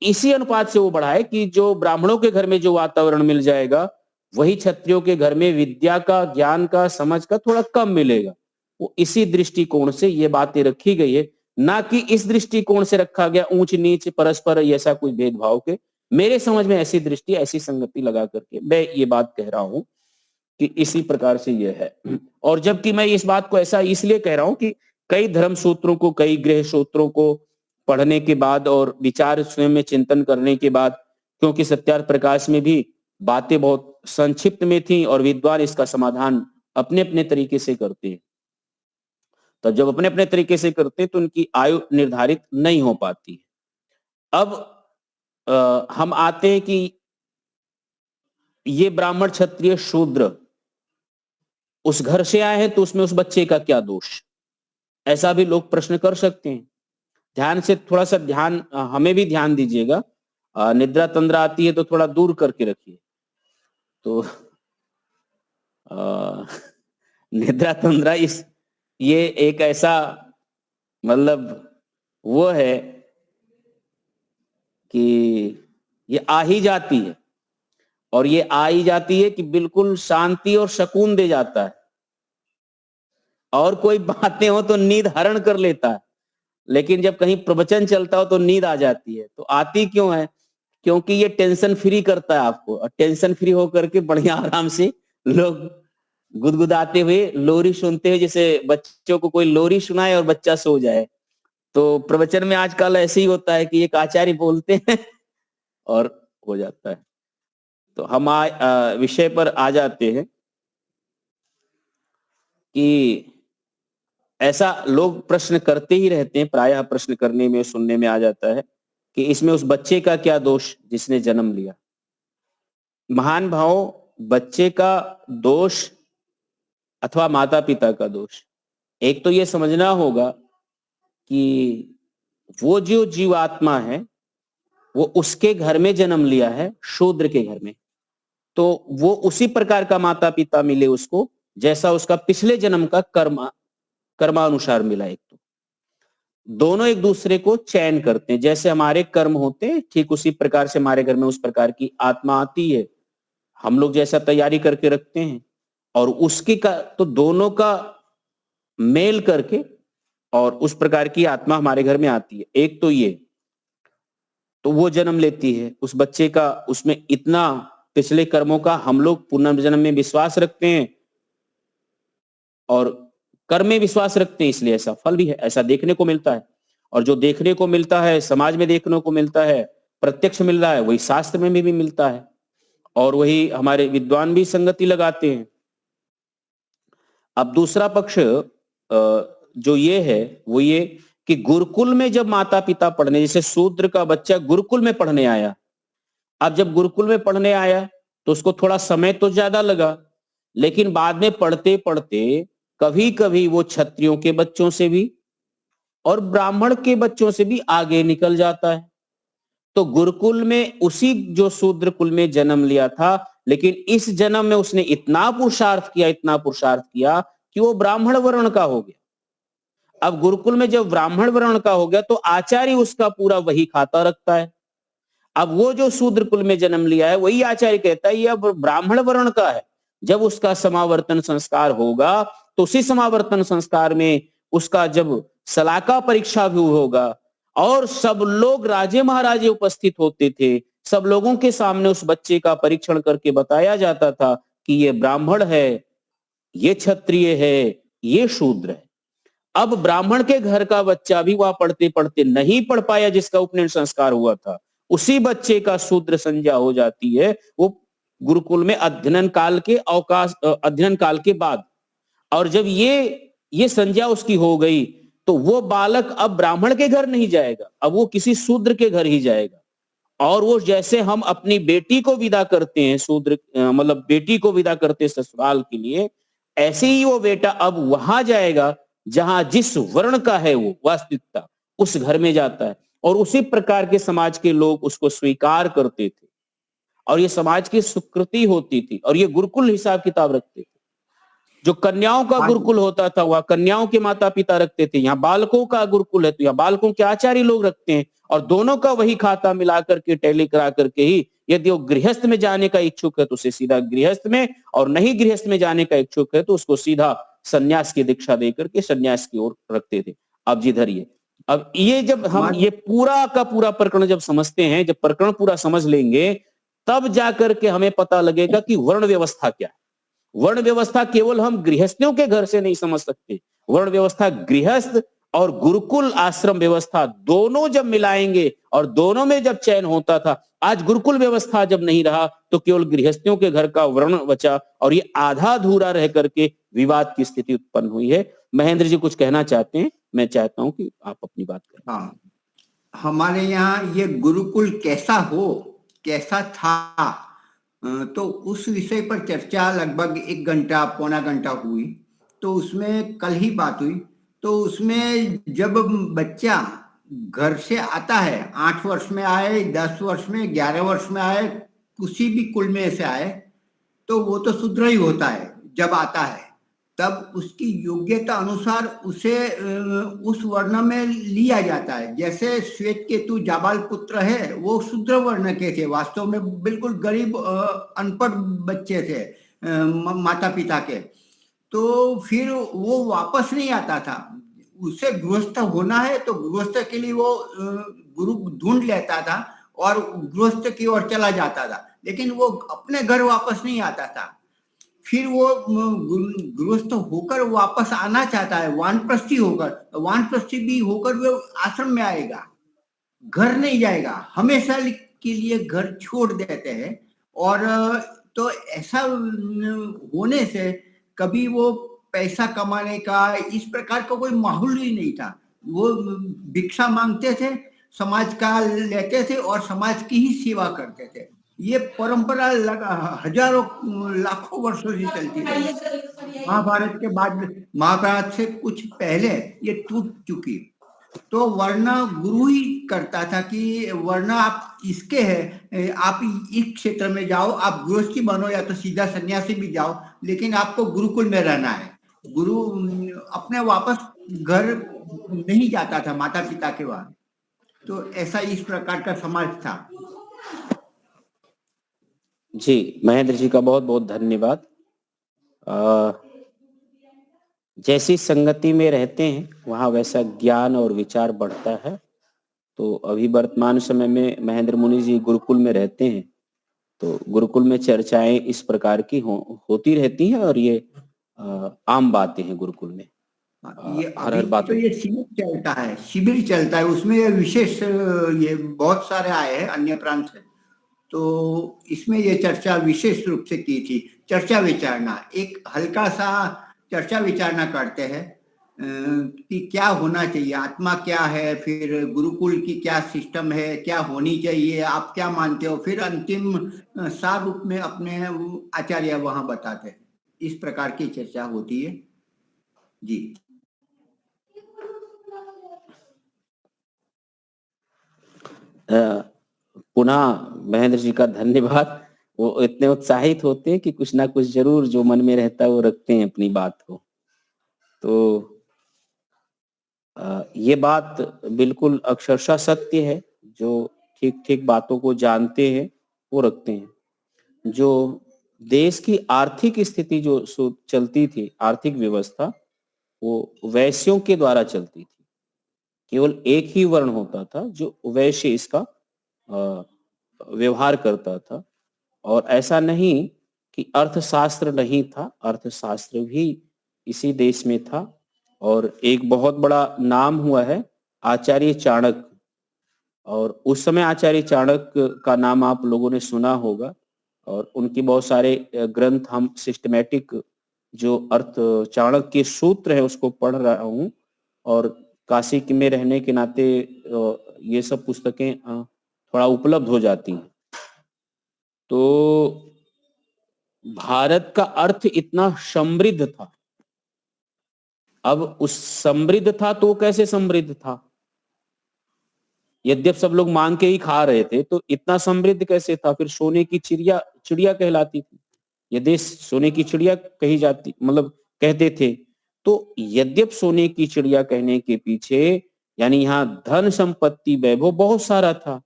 इसी अनुपात से वो बढ़ा है कि जो ब्राह्मणों के घर में जो वातावरण मिल जाएगा वही क्षत्रियों के घर में विद्या का, ज्ञान का, समझ का थोड़ा कम मिलेगा। वो इसी दृष्टिकोण से ये बातें रखी गई है, ना कि इस दृष्टिकोण से रखा गया ऊंच नीच परस्पर ऐसा कोई भेदभाव के। मेरे समझ में ऐसी दृष्टि, ऐसी संगति लगा करके मैं ये बात कह रहा हूं कि इसी प्रकार से ये है। और जबकि मैं इस बात को ऐसा इसलिए कह रहा हूं कि कई धर्म सूत्रों को, कई गृह सूत्रों को पढ़ने के बाद और विचार स्वयं में चिंतन करने के बाद, क्योंकि सत्यार्थ प्रकाश में भी बातें बहुत संक्षिप्त में थी और विद्वान इसका समाधान अपने अपने तरीके से करते हैं, तो जब अपने अपने तरीके से करते हैं तो उनकी आयु निर्धारित नहीं हो पाती। अब हम आते हैं कि ये ब्राह्मण क्षत्रिय शूद्र उस घर से आए हैं तो उसमें उस बच्चे का क्या दोष, ऐसा भी लोग प्रश्न कर सकते हैं। ध्यान से थोड़ा सा ध्यान, हमें भी ध्यान दीजिएगा। निद्रा तंद्रा आती है तो थोड़ा दूर करके रखिए। तो निद्रा तंद्रा ये एक ऐसा मतलब वो है कि ये आ ही जाती है, और ये आ ही जाती है कि बिल्कुल शांति और सुकून दे जाता है, और कोई बातें हो तो नींद हरण कर लेता है, लेकिन जब कहीं प्रवचन चलता हो तो नींद आ जाती है। तो आती क्यों है? क्योंकि ये टेंशन फ्री करता है आपको, और टेंशन फ्री होकर के बढ़िया आराम से लोग गुदगुदाते हुए लोरी सुनते हुए, जैसे बच्चों को कोई लोरी सुनाए और बच्चा सो जाए। तो प्रवचन में आजकल ऐसे ही होता है कि एक आचार्य बोलते हैं और हो जाता है। तो हम विषय पर आ जाते हैं कि ऐसा लोग प्रश्न करते ही रहते हैं, प्रायः प्रश्न करने में, सुनने में आ जाता है कि इसमें उस बच्चे का क्या दोष जिसने जन्म लिया। महान भाव, बच्चे का दोष अथवा माता पिता का दोष। एक तो ये समझना होगा कि वो जो जीवात्मा है वो उसके घर में जन्म लिया है, शूद्र के घर में, तो वो उसी प्रकार का माता पिता मिले उसको जैसा उसका पिछले जन्म का कर्मानुसार मिला। एक तो दोनों एक दूसरे को चयन करते हैं, जैसे हमारे कर्म होते हैं ठीक उसी प्रकार से हमारे घर में उस प्रकार की आत्मा आती है, हम लोग जैसा तैयारी करके रखते हैं और उसकी का तो दोनों का मेल करके और उस प्रकार की आत्मा हमारे घर में आती है। एक तो ये, तो वो जन्म लेती है, उस बच्चे का उसमें इतना पिछले कर्मों का हम लोग पुनर्जन्म में विश्वास रखते हैं और कर्म में विश्वास रखते हैं, इसलिए ऐसा फल भी है, ऐसा देखने को मिलता है। और जो देखने को मिलता है, समाज में देखने को मिलता है, प्रत्यक्ष मिल रहा है, वही शास्त्र में भी मिलता है और वही हमारे विद्वान भी लगाते हैं। अब दूसरा पक्ष जो ये है वो ये कि गुरुकुल में जब माता पिता पढ़ने, जैसे शूद्र का बच्चा गुरुकुल में पढ़ने आया, अब जब गुरुकुल में पढ़ने आया तो उसको थोड़ा समय तो ज्यादा लगा, लेकिन बाद में पढ़ते पढ़ते कभी कभी वो क्षत्रियों के बच्चों से भी और ब्राह्मण के बच्चों से भी आगे निकल जाता है। तो गुरुकुल में उसी जो शूद्र कुल में जन्म लिया था, लेकिन इस जन्म में उसने इतना पुरुषार्थ किया कि वो ब्राह्मण वर्ण का हो गया। अब गुरुकुल में जब ब्राह्मण वर्ण का हो गया तो आचार्य उसका पूरा वही खाता रखता है। अब वो जो शूद्र कुल में जन्म लिया है वही आचार्य कहता है ये अब ब्राह्मण वर्ण का है। जब उसका समावर्तन संस्कार होगा तो उसी समावर्तन संस्कार में उसका जब सलाका परीक्षा भी होगा और सब लोग राजे महाराजे उपस्थित होते थे, सब लोगों के सामने उस बच्चे का परीक्षण करके बताया जाता था कि ये ब्राह्मण है, ये क्षत्रिय है, ये शूद्र है। अब ब्राह्मण के घर का बच्चा भी वहां पढ़ते पढ़ते नहीं पढ़ पाया जिसका उपनयन संस्कार हुआ था, उसी बच्चे का शूद्र संज्ञा हो जाती है वो गुरुकुल में अध्ययन काल के बाद। और जब ये संज्ञा उसकी हो गई तो वो बालक अब ब्राह्मण के घर नहीं जाएगा, अब वो किसी शूद्र के घर ही जाएगा। और वो जैसे हम अपनी बेटी को विदा करते हैं शूद्र मतलब बेटी को विदा करते ससुराल के लिए, ऐसे ही वो बेटा अब वहां जाएगा जहां जिस वर्ण का है वो वास्तविकता उस घर में जाता है और उसी प्रकार के समाज के लोग उसको स्वीकार करते थे और ये समाज की स्वीकृति होती थी और ये गुरुकुल हिसाब किताब रखते थे। जो कन्याओं का गुरुकुल होता था वह कन्याओं के माता पिता रखते थे, यहाँ बालकों का गुरुकुल है तो यहाँ बालकों के आचार्य लोग रखते हैं और दोनों का वही खाता मिला करके टैली करा करके ही यदि वो गृहस्थ में जाने का इच्छुक है तो उसे सीधा गृहस्थ में, और नहीं गृहस्थ में जाने का इच्छुक है तो उसको सीधा सन्यास की दीक्षा दे करके सन्यास की ओर रखते थे। अब जिधर ये अब ये जब हम ये पूरा का पूरा प्रकरण जब समझते हैं, जब प्रकरण पूरा समझ लेंगे तब जाकर के हमें पता लगेगा कि वर्ण व्यवस्था क्या है। वर्ण व्यवस्था केवल हम गृहस्थियों के घर से नहीं समझ सकते, वर्ण व्यवस्था गृहस्थ और गुरुकुल आश्रम व्यवस्था दोनों जब मिलाएंगे और दोनों में जब चयन होता था, आज गुरुकुल व्यवस्था जब नहीं रहा तो केवल गृहस्थियों के घर का वर्ण बचा और ये आधा अधूरा रह करके विवाद की स्थिति उत्पन्न हुई है। महेंद्र जी कुछ कहना चाहते हैं? मैं चाहता हूं कि आप अपनी बात करें।
हाँ, हमारे यहाँ ये गुरुकुल कैसा था तो उस विषय पर चर्चा लगभग 1 घंटा पौना घंटा हुई। तो उसमें कल ही बात हुई, तो उसमें जब बच्चा घर से आता है, 8 वर्ष में आए, 10 वर्ष में, 11 वर्ष में आए, किसी भी कुल में से आए, तो वो तो शूद्र ही होता है। जब आता है तब उसकी योग्यता अनुसार उसे उस वर्ण में लिया जाता है। जैसे श्वेत केतु जाबाल पुत्र है, वो शूद्र वर्ण के थे, वास्तव में बिल्कुल गरीब अनपढ़ बच्चे थे माता पिता के। तो फिर वो वापस नहीं आता था, उसे गृहस्थ होना है तो गृहस्थ के लिए वो गुरु ढूंढ लेता था और गृहस्थ की ओर चला जाता था, लेकिन वो अपने घर वापस नहीं आता था। फिर वो गृहस्थ होकर वापस आना चाहता है, वानप्रस्थी वानप्रस्थी भी होकर वो आश्रम में आएगा, घर नहीं जाएगा, हमेशा के लिए घर छोड़ देते हैं। और तो ऐसा होने से कभी वो पैसा कमाने का इस प्रकार का कोई माहौल ही नहीं था। वो भिक्षा मांगते थे, समाज का लेते थे और समाज की ही सेवा करते थे। ये परंपरा हजारों लाखों वर्षों से चलती है। महाभारत के बाद, महाभारत से कुछ पहले ये टूट चुकी। तो वरना गुरु ही करता था कि वरना आप इसके हैं, आप इस क्षेत्र में जाओ, आप गृहस्थी बनो या तो सीधा सन्यासी भी जाओ, लेकिन आपको गुरुकुल में रहना है। गुरु अपने वापस घर नहीं जाता था माता पिता के वहां। तो ऐसा इस प्रकार का समाज था।
जी, महेंद्र जी का बहुत बहुत धन्यवाद। जैसी संगति में रहते हैं वहां वैसा ज्ञान और विचार बढ़ता है। तो अभी वर्तमान समय में महेंद्र मुनि जी गुरुकुल में रहते हैं, तो गुरुकुल में चर्चाएं इस प्रकार की होती रहती हैं और ये आम बातें हैं गुरुकुल में।
ये
हर
अभी
हर बात
तो ये शिविर चलता है, शिविर चलता है, उसमें ये विशेष ये बहुत सारे आए हैं अन्य प्रांत से। तो इसमें ये चर्चा विशेष रूप से की थी, चर्चा विचारना, एक हल्का सा चर्चा विचारना करते हैं कि क्या होना चाहिए, आत्मा क्या है, फिर गुरुकुल की क्या सिस्टम है, क्या होनी चाहिए, आप क्या मानते हो, फिर अंतिम सार रूप में अपने आचार्य वहां बताते हैं। इस प्रकार की चर्चा होती है जी।
पुनः महेंद्र जी का धन्यवाद। वो इतने उत्साहित होते हैं कि कुछ ना कुछ जरूर जो मन में रहता है वो रखते हैं अपनी बात को। तो ये बात बिल्कुल अक्षरशः सत्य है। जो ठीक ठीक बातों को जानते हैं वो रखते हैं। जो देश की आर्थिक स्थिति जो चलती थी, आर्थिक व्यवस्था, वो वैश्यों के द्वारा चलती थी। केवल एक ही वर्ण होता था जो वैश्य इसका व्यवहार करता था। और ऐसा नहीं कि अर्थशास्त्र नहीं था, अर्थशास्त्र भी इसी देश में था। और एक बहुत बड़ा नाम हुआ है आचार्य चाणक्य। और उस समय आचार्य चाणक्य का नाम आप लोगों ने सुना होगा और उनके बहुत सारे ग्रंथ हम सिस्टमैटिक जो अर्थ चाणक्य के सूत्र है उसको पढ़ रहा हूँ। और काशी में रहने के नाते ये सब पुस्तकें थोड़ा उपलब्ध हो जाती हैं। तो भारत का अर्थ इतना समृद्ध था। अब उस समृद्ध था तो कैसे समृद्ध था? यद्यप सब लोग मांग के ही खा रहे थे तो इतना समृद्ध कैसे था? फिर सोने की चिड़िया चिड़िया कहलाती थी। ये देश सोने की चिड़िया कही जाती, मतलब कहते थे। तो यद्यप सोने की चिड़िया कहने के पीछे यानी यहाँ धन संपत्ति वैभव बहुत सारा था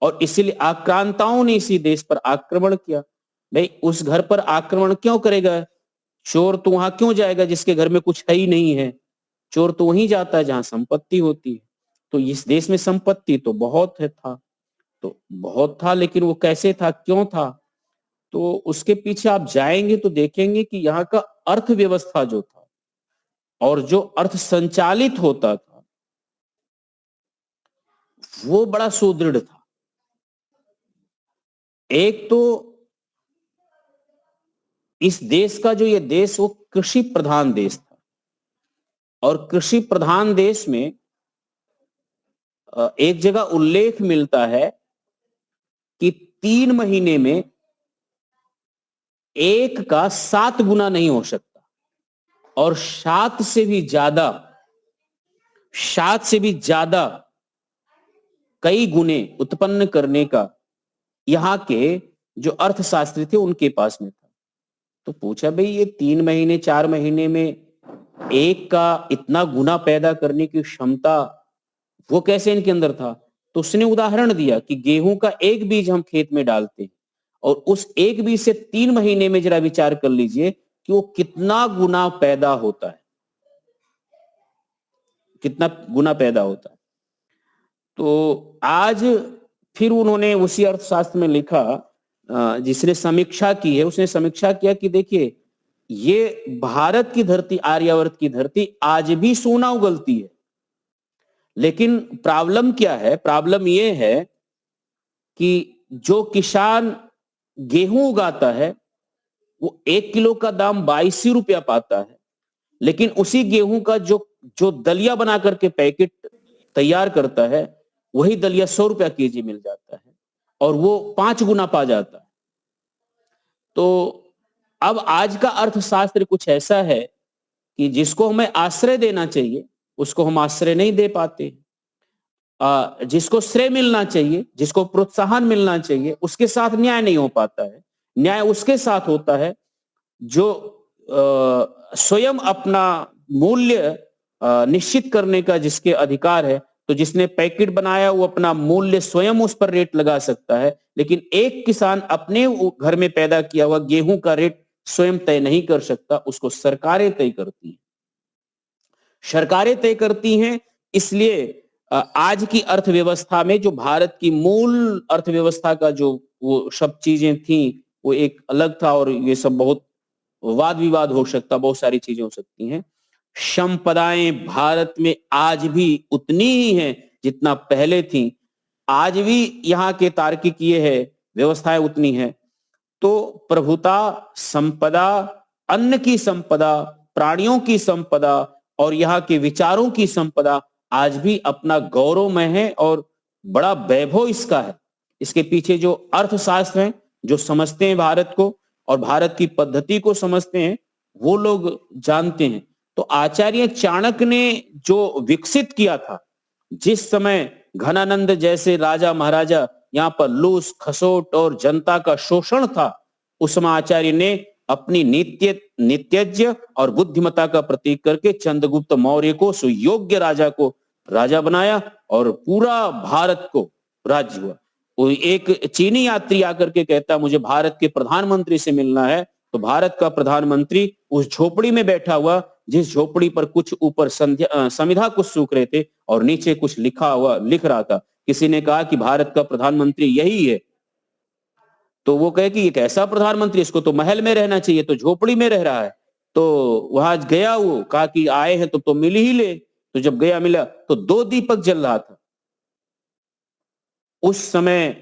और इसलिए आक्रांताओं ने इसी देश पर आक्रमण किया। भाई उस घर पर आक्रमण क्यों करेगा? चोर तो वहां क्यों जाएगा जिसके घर में कुछ है ही नहीं है? चोर तो वहीं जाता है जहां संपत्ति होती है। तो इस देश में संपत्ति तो बहुत है था, तो बहुत था, लेकिन वो कैसे था, क्यों था? तो उसके पीछे आप जाएंगे तो देखेंगे कि यहाँ का अर्थव्यवस्था जो था और जो अर्थ संचालित होता था वो बड़ा सुदृढ़ था। एक तो इस देश का जो ये देश वो कृषि प्रधान देश था और कृषि प्रधान देश में एक जगह उल्लेख मिलता है कि 3 महीने में एक का 7 गुना नहीं हो सकता और 7 से भी ज्यादा कई गुने उत्पन्न करने का यहाँ के जो अर्थशास्त्री थे उनके पास में था। तो पूछा भाई ये 3 महीने 4 महीने में एक का इतना गुना पैदा करने की क्षमता वो कैसे इनके अंदर था? तो उसने उदाहरण दिया कि गेहूं का एक बीज हम खेत में डालते हैं और उस एक बीज से 3 महीने में जरा विचार कर लीजिए कि वो कितना गुना पैदा होता है, कितना गुना पैदा होता है। तो आज फिर उन्होंने उसी अर्थशास्त्र में लिखा, जिसने समीक्षा की है उसने समीक्षा किया कि देखिए ये भारत की धरती, आर्यावर्त की धरती आज भी सोना उगलती है, लेकिन प्रॉब्लम क्या है? प्रॉब्लम ये है कि जो किसान गेहूं उगाता है वो 1 किलो का दाम 22 रुपया पाता है, लेकिन उसी गेहूं का जो जो दलिया बना करके पैकेट तैयार करता है वही दलिया 100 रुपया केजी मिल जाता है। और वो 5 गुना पा जाता है। तो अब आज का अर्थशास्त्र कुछ ऐसा है कि जिसको हमें आश्रय देना चाहिए उसको हम आश्रय नहीं दे पाते। जिसको श्रेय मिलना चाहिए, जिसको प्रोत्साहन मिलना चाहिए, उसके साथ न्याय नहीं हो पाता है। न्याय उसके साथ होता है जो स्वयं अपना मूल्य निश्चित करने का जिसके अधिकार है। तो जिसने पैकेट बनाया वो अपना मूल्य स्वयं उस पर रेट लगा सकता है, लेकिन एक किसान अपने घर में पैदा किया हुआ गेहूं का रेट स्वयं तय नहीं कर सकता, उसको सरकारें तय करती हैं। सरकारें तय करती हैं, इसलिए आज की अर्थव्यवस्था में जो भारत की मूल अर्थव्यवस्था का जो वो सब चीजें थी वो एक अलग था, और ये सब बहुत वाद विवाद हो सकता, बहुत सारी चीजें हो सकती हैं। संपदाएं भारत में आज भी उतनी ही हैं जितना पहले थी। आज भी यहाँ के तार्किक ये है, व्यवस्थाएं उतनी है। तो प्रभुता, संपदा, अन्न की संपदा, प्राणियों की संपदा और यहाँ के विचारों की संपदा आज भी अपना गौरवमय है और बड़ा वैभव इसका है। इसके पीछे जो अर्थशास्त्र हैं, जो समझते हैं भारत को और भारत की पद्धति को समझते हैं, वो लोग जानते हैं। तो आचार्य चाणक्य ने जो विकसित किया था, जिस समय घनानंद जैसे राजा महाराजा यहाँ पर लूस खसोट और जनता का शोषण था, उस समय आचार्य ने अपनी नित्यज्य और बुद्धिमत्ता का प्रतीक करके चंद्रगुप्त मौर्य को सुयोग्य राजा को राजा बनाया और पूरा भारत को राज्य हुआ। वो एक चीनी यात्री आकर के कहता मुझे भारत के प्रधानमंत्री से मिलना है, तो भारत का प्रधानमंत्री उस झोपड़ी में बैठा हुआ, जिस झोपड़ी पर कुछ ऊपर संविधा कुछ सूख रहे थे और नीचे कुछ लिख रहा था। किसी ने कहा कि भारत का प्रधानमंत्री यही है, तो वो कहे कि एक ऐसा प्रधानमंत्री, इसको तो महल में रहना चाहिए, तो झोपड़ी में रह रहा है। तो वहां गया, वो कहा कि आए हैं तो मिल ही ले। तो जब गया मिला तो 2 दीपक जल रहा था। उस समय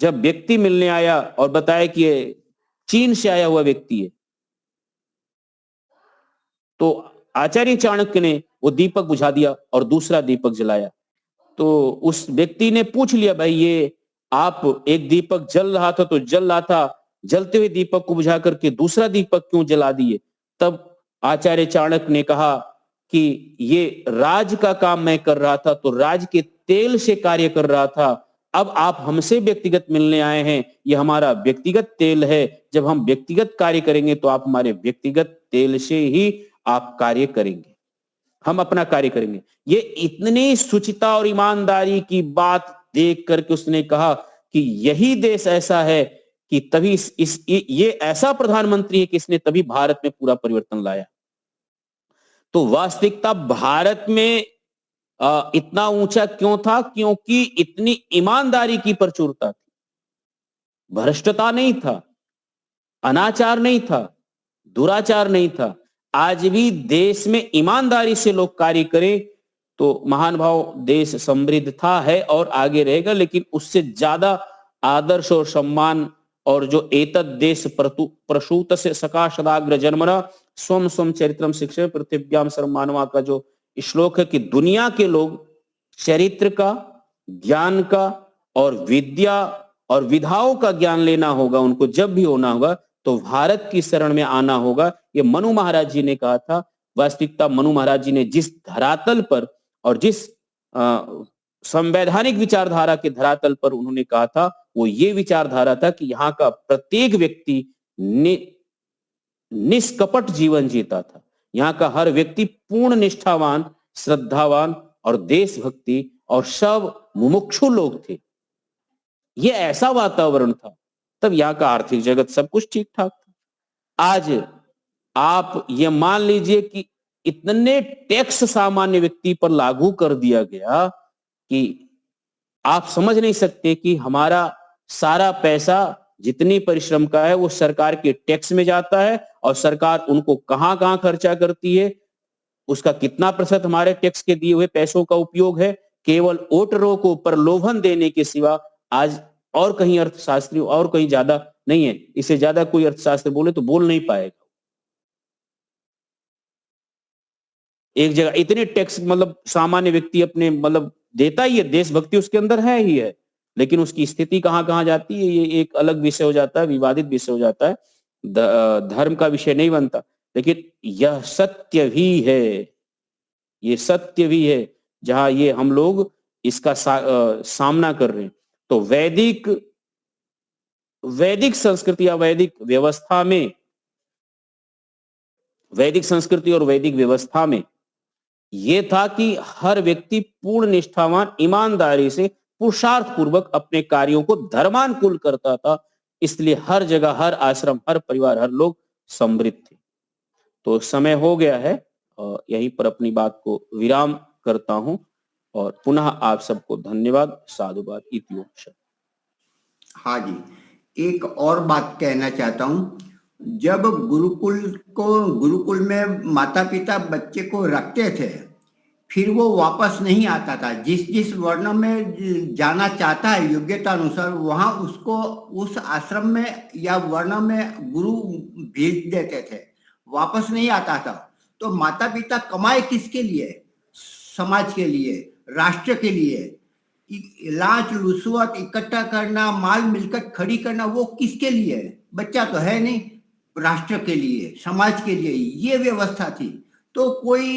जब व्यक्ति मिलने आया और बताया कि ये चीन से आया हुआ व्यक्ति है, तो आचार्य चाणक्य ने वो दीपक बुझा दिया और दूसरा दीपक जलाया। तो उस व्यक्ति ने पूछ लिया, भाई ये आप एक दीपक जल रहा था तो जल रहा था, जलते हुए दीपक को बुझा करके दूसरा दीपक क्यों जला दिए? तब आचार्य चाणक्य ने कहा कि ये राज का काम मैं कर रहा था, तो राज के तेल से कार्य कर रहा था। अब आप हमसे व्यक्तिगत मिलने आए हैं, ये हमारा व्यक्तिगत तेल है। जब हम व्यक्तिगत कार्य करेंगे तो आप हमारे व्यक्तिगत तेल से ही आप कार्य करेंगे, हम अपना कार्य करेंगे। ये इतनी शुचिता और ईमानदारी की बात देख करके उसने कहा कि यही देश ऐसा है कि तभी ये ऐसा प्रधानमंत्री है कि इसने तभी भारत में पूरा परिवर्तन लाया। तो वास्तविकता भारत में इतना ऊंचा क्यों था? क्योंकि इतनी ईमानदारी की प्रचुरता थी, भ्रष्टता नहीं था, अनाचार नहीं था, दुराचार नहीं था। आज भी देश में ईमानदारी से लोग कार्य करें तो महान भाव देश समृद्ध था, है और आगे रहेगा। लेकिन उससे ज्यादा आदर्श और सम्मान और जो एतद देश प्रसूत से सकाशदाग्र जन्मना स्वम स्वम चरित्रम शिक्षण पृथिव्याम सर्वमानवा का जो श्लोक है कि दुनिया के लोग चरित्र का, ज्ञान का और विद्या और विधाओं का ज्ञान लेना होगा, उनको जब भी होना होगा तो भारत की शरण में आना होगा। ये मनु महाराज जी ने कहा था। वास्तविकता मनु महाराज जी ने जिस धरातल पर और जिस संवैधानिक विचारधारा के धरातल पर उन्होंने कहा था, वो ये विचारधारा था कि यहाँ का प्रत्येक व्यक्ति निष्कपट जीवन जीता था। यहाँ का हर व्यक्ति पूर्ण निष्ठावान, श्रद्धावान और देशभक्ति और सब मुमुक्षु लोग थे। ये ऐसा वातावरण था। तब यहाँ का आर्थिक जगत सब कुछ ठीक ठाक था। आज आप ये मान लीजिए कि इतने टैक्स सामान्य व्यक्ति पर लागू कर दिया गया कि आप समझ नहीं सकते कि हमारा सारा पैसा जितनी परिश्रम का है वो सरकार के टैक्स में जाता है और सरकार उनको कहां कहां खर्चा करती है, उसका कितना प्रतिशत हमारे टैक्स के दिए हुए पैसों का उपयोग है, केवल वोटरों को प्रलोभन देने के सिवा आज और कहीं अर्थशास्त्री और कहीं ज्यादा नहीं है। इससे ज्यादा कोई अर्थशास्त्र बोले तो बोल नहीं पाएगा। एक जगह इतने टैक्स मतलब सामान्य व्यक्ति अपने मतलब देता ही है, देशभक्ति उसके अंदर है ही है, लेकिन उसकी स्थिति कहाँ कहाँ जाती है ये एक अलग विषय हो जाता है, विवादित विषय हो जाता है, धर्म का विषय नहीं बनता। लेकिन यह सत्य भी है, ये सत्य भी है जहां ये हम लोग इसका सामना कर रहे हैं। तो वैदिक संस्कृति या वैदिक व्यवस्था में, वैदिक संस्कृति और वैदिक व्यवस्था में ये था कि हर व्यक्ति पूर्ण निष्ठावान ईमानदारी से पुरुषार्थ पूर्वक अपने कार्यों को धर्मानुकूल करता था, इसलिए हर जगह, हर आश्रम, हर परिवार, हर लोग समृद्ध थे। तो समय हो गया है और यहीं पर अपनी बात को विराम करता हूं और पुनः आप सबको धन्यवाद, साधुवाद, इतियो।
हाँ जी, एक और बात कहना चाहता हूँ। जब गुरुकुल में माता पिता बच्चे को रखते थे, फिर वो वापस नहीं आता था। जिस वर्ण में जाना चाहता है योग्यता अनुसार, वहां उसको उस आश्रम में या वर्ण में गुरु भेज देते थे, वापस नहीं आता था। तो माता पिता कमाए किसके लिए? समाज के लिए, राष्ट्र के लिए। लांच रुश्वत इकट्ठा करना, माल मिलकत खड़ी करना, वो किसके लिए? बच्चा तो है नहीं, राष्ट्र के लिए, समाज के लिए ये व्यवस्था थी। तो कोई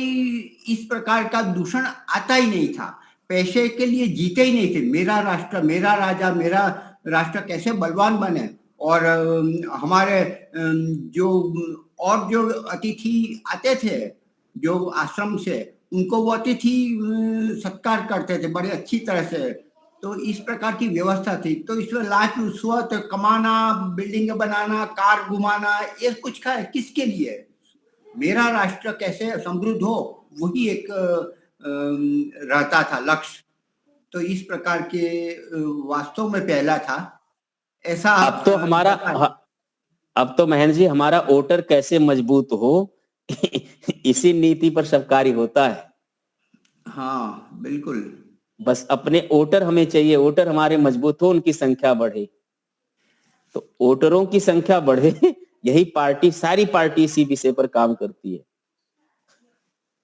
इस प्रकार का दूषण आता ही नहीं था। पैसे के लिए जीते ही नहीं थे। मेरा राष्ट्र, मेरा राजा, मेरा राष्ट्र कैसे बलवान बने। और हमारे जो अतिथि आते थे जो आश्रम से, उनको वो अतिथि सत्कार करते थे बड़े अच्छी तरह से। तो इस प्रकार की व्यवस्था थी। तो इसमें लांच रुश्वत कमाना, बिल्डिंग बनाना, कार घुमाना, ये कुछ का किसके लिए? मेरा राष्ट्र कैसे समृद्ध हो, वही एक रहता था लक्ष्य। तो इस प्रकार के वास्तव में पहला था ऐसा।
अब तो महेंद्र जी हमारा वोटर कैसे मजबूत हो इसी नीति पर सब कार्य होता है।
हाँ बिल्कुल,
बस अपने वोटर हमें चाहिए, वोटर हमारे मजबूत हो, उनकी संख्या बढ़े। तो वोटरों की संख्या बढ़े, यही पार्टी, सारी पार्टी इसी विषय पर काम करती है।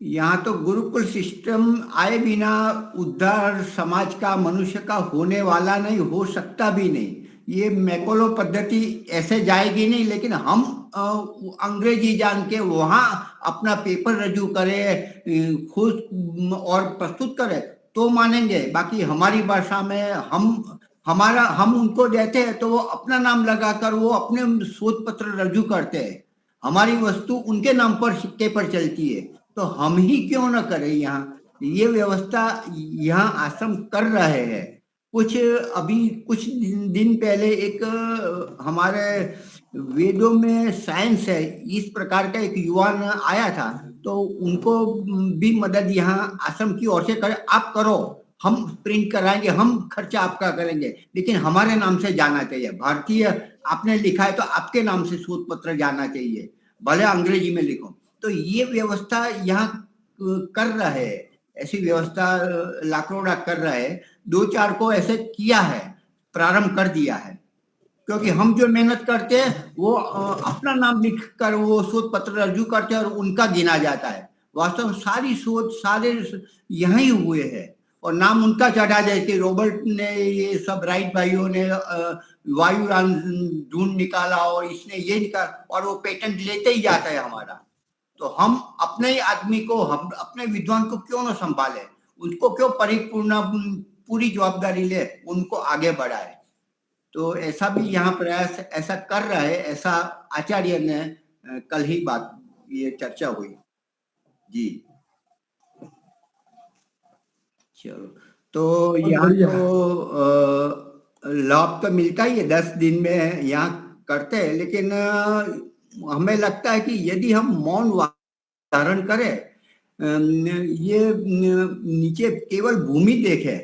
यहाँ तो गुरुकुल सिस्टम आए बिना उद्धार समाज का, मनुष्य का होने वाला नहीं, हो सकता भी नहीं। ये मैकोलो पद्धति ऐसे जाएगी नहीं। लेकिन हम अंग्रेजी जान के वहां अपना पेपर रजू करें, खुद और प्रस्तुत करें तो मानेंगे। बाकी हमारी भाषा में हम उनको देते हैं तो वो अपना नाम लगाकर वो अपने शोध पत्र रजू करते हैं। हमारी वस्तु उनके नाम पर सिक्के पर चलती है। तो हम ही क्यों न करें? यहाँ ये व्यवस्था यहाँ आश्रम कर रहे हैं। कुछ दिन पहले एक हमारे वेदों में साइंस है इस प्रकार का एक युवान आया था। तो उनको भी मदद यहाँ आश्रम की ओर से करे, आप करो, हम प्रिंट कराएंगे, हम खर्चा आपका करेंगे, लेकिन हमारे नाम से जाना चाहिए। भारतीय आपने लिखा है तो आपके नाम से शोध पत्र जाना चाहिए, भले अंग्रेजी में लिखो। तो ये व्यवस्था यहाँ कर रहे हैं। ऐसी व्यवस्था लाकरोड़ा कर रहे हैं। 2-4 को ऐसे किया है, प्रारंभ कर दिया है। क्योंकि हम जो मेहनत करते हैं वो अपना नाम लिख कर वो शोध पत्र रजू करते हैं और उनका गिना जाता है। वास्तव में सारी शोध सारे यहीं हुए हैं और नाम उनका चढ़ा जाए कि रॉबर्ट ने, ये सब राइट भाइयों ने वायुयान ढूंढ निकाला और इसने ये निकाला, और वो पेटेंट लेते ही जाता है हमारा। तो हम अपने ही आदमी को, हम अपने विद्वान को क्यों ना संभाले, उनको क्यों पूरी जवाबदारी ले, उनको आगे बढ़ाए। तो ऐसा भी यहाँ प्रयास ऐसा कर रहा है। ऐसा आचार्य ने कल ही बात, ये चर्चा हुई जी। चलो, तो यहाँ तो लाभ तो मिलता ही है, 10 दिन में यहाँ करते हैं। लेकिन हमें लगता है कि यदि हम मौन धारण करें, ये नीचे केवल भूमि देखे,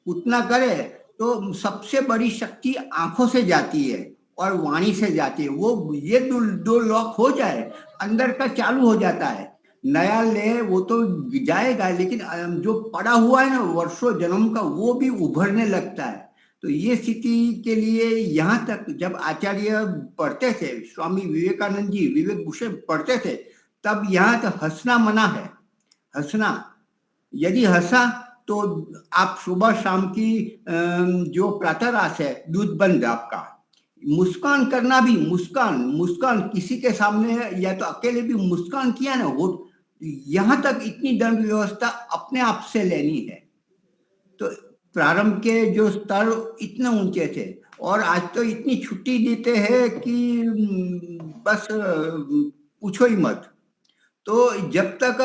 उतना करे, तो सबसे बड़ी शक्ति आंखों से जाती है और वाणी से जाती है। वो ये दो लॉक हो जाए, अंदर का चालू हो जाता है। नया ले वो तो जाएगा, लेकिन जो पड़ा हुआ है ना वर्षों जन्म का, वो भी उभरने लगता है। तो ये स्थिति के लिए यहाँ तक जब आचार्य पढ़ते थे, स्वामी विवेकानंद जी, विवेक भूषण पढ़ते थे, तब यहाँ तक हंसना मना है। हंसना, यदि हंसा तो आप सुबह शाम की जो प्रातःरास है दूध बंद आपका। मुस्कान करना भी, मुस्कान किसी के सामने या तो अकेले भी मुस्कान किया ना, वो यहाँ तक इतनी दंड व्यवस्था अपने आप से लेनी है। तो प्रारंभ के जो स्तर इतने ऊंचे थे और आज तो इतनी छुट्टी देते हैं कि बस पूछो ही मत। तो जब तक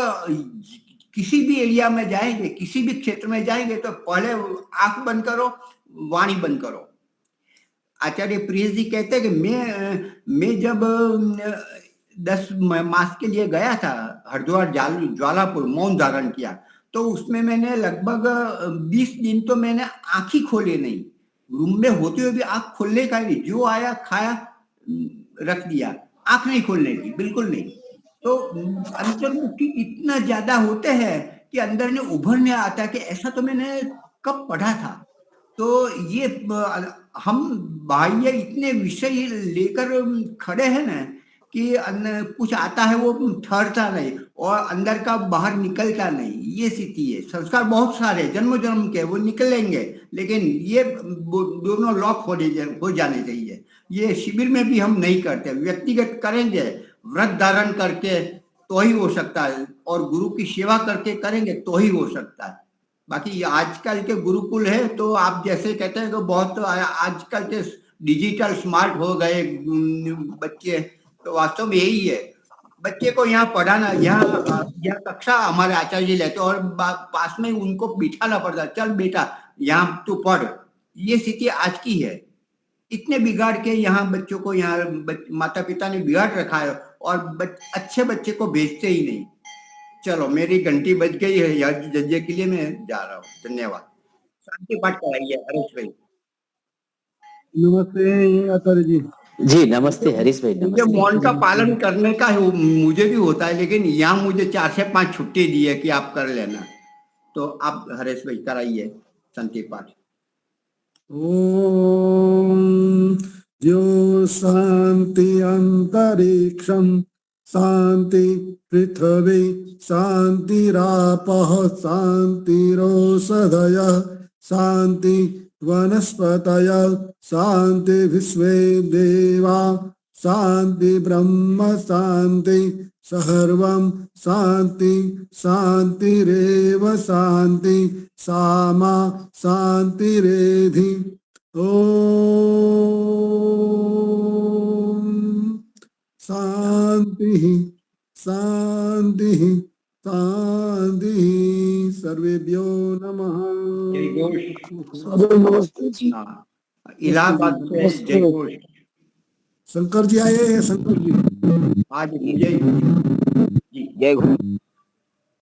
किसी भी एरिया में जाएंगे, किसी भी क्षेत्र में जाएंगे, तो पहले आंख बंद करो, वाणी बंद करो। आचार्य प्रिय जी कहते हैं कि मैं जब 10 मास के लिए गया था हरिद्वार ज्वालापुर, मौन धारण किया, तो उसमें मैंने लगभग 20 दिन तो मैंने आंख ही खोले नहीं। रूम में होते हुए भी आंख खोलने का नहीं, जो आया खाया रख दिया, आंख नहीं खोलने की, बिल्कुल नहीं। तो अंतर्मुखी इतना ज्यादा होते हैं कि अंदर ने उभरने आता है कि ऐसा तो मैंने कब पढ़ा था। तो ये हम बाह्य इतने विषय लेकर खड़े हैं ना कि कुछ आता है वो ठहरता नहीं और अंदर का बाहर निकलता नहीं, ये स्थिति है। संस्कार बहुत सारे जन्म जन्म के वो निकलेंगे, लेकिन ये दोनों लॉक हो जाने चाहिए। ये शिविर में भी हम नहीं करते, व्यक्तिगत करेंगे, व्रत धारण करके तो ही हो सकता है, और गुरु की सेवा करके करेंगे तो ही हो सकता है। बाकी आजकल के गुरुकुल है तो आप जैसे कहते हैं कि बहुत आजकल के डिजिटल स्मार्ट हो गए बच्चे, तो वास्तव में यही है। बच्चे को यहाँ पढ़ाना, यहाँ कक्षा हमारे आचार्य जी लेते और पास में उनको बिठाना पड़ता, चल बेटा यहाँ तू पढ़। ये स्थिति आज की है। इतने बिगाड़ के यहाँ बच्चों को, यहाँ माता पिता ने बिगाड़ रखा है और अच्छे बच्चे को भेजते ही नहीं। चलो मेरी घंटी बज गई है, यार जज्जे के लिए मैं जा रहा हूँ। धन्यवाद। शांति पाठ कराइए हरीश भाई।
नमस्ते आचार्य जी।
जी नमस्ते हरीश भाई,
मुझे
नमस्ते।
मौन का पालन करने का मुझे भी होता है, लेकिन यहाँ मुझे 4 से 5 छुट्टी दी है कि आप कर लेना। तो आप हरीश भाई कराइए शांति पाठ।
ओम जो शांति अंतरिक्षम शांति पृथ्वी शांतिरापः शांतिरोषधयः शांति वनस्पतयः शांति विश्वे देवा शांति ब्रह्म शांति सर्वं शांति शांतिरेव शांति सामा शांतिरेधि। ओम शांति शांति शांति। सर्वेभ्यो नमः।
जय घोष।
नमस्ते जी।
इलाहाबाद से जय घोष।
शंकर जी आए हैं, शंकर जी
आज जय जी।
जय घोष।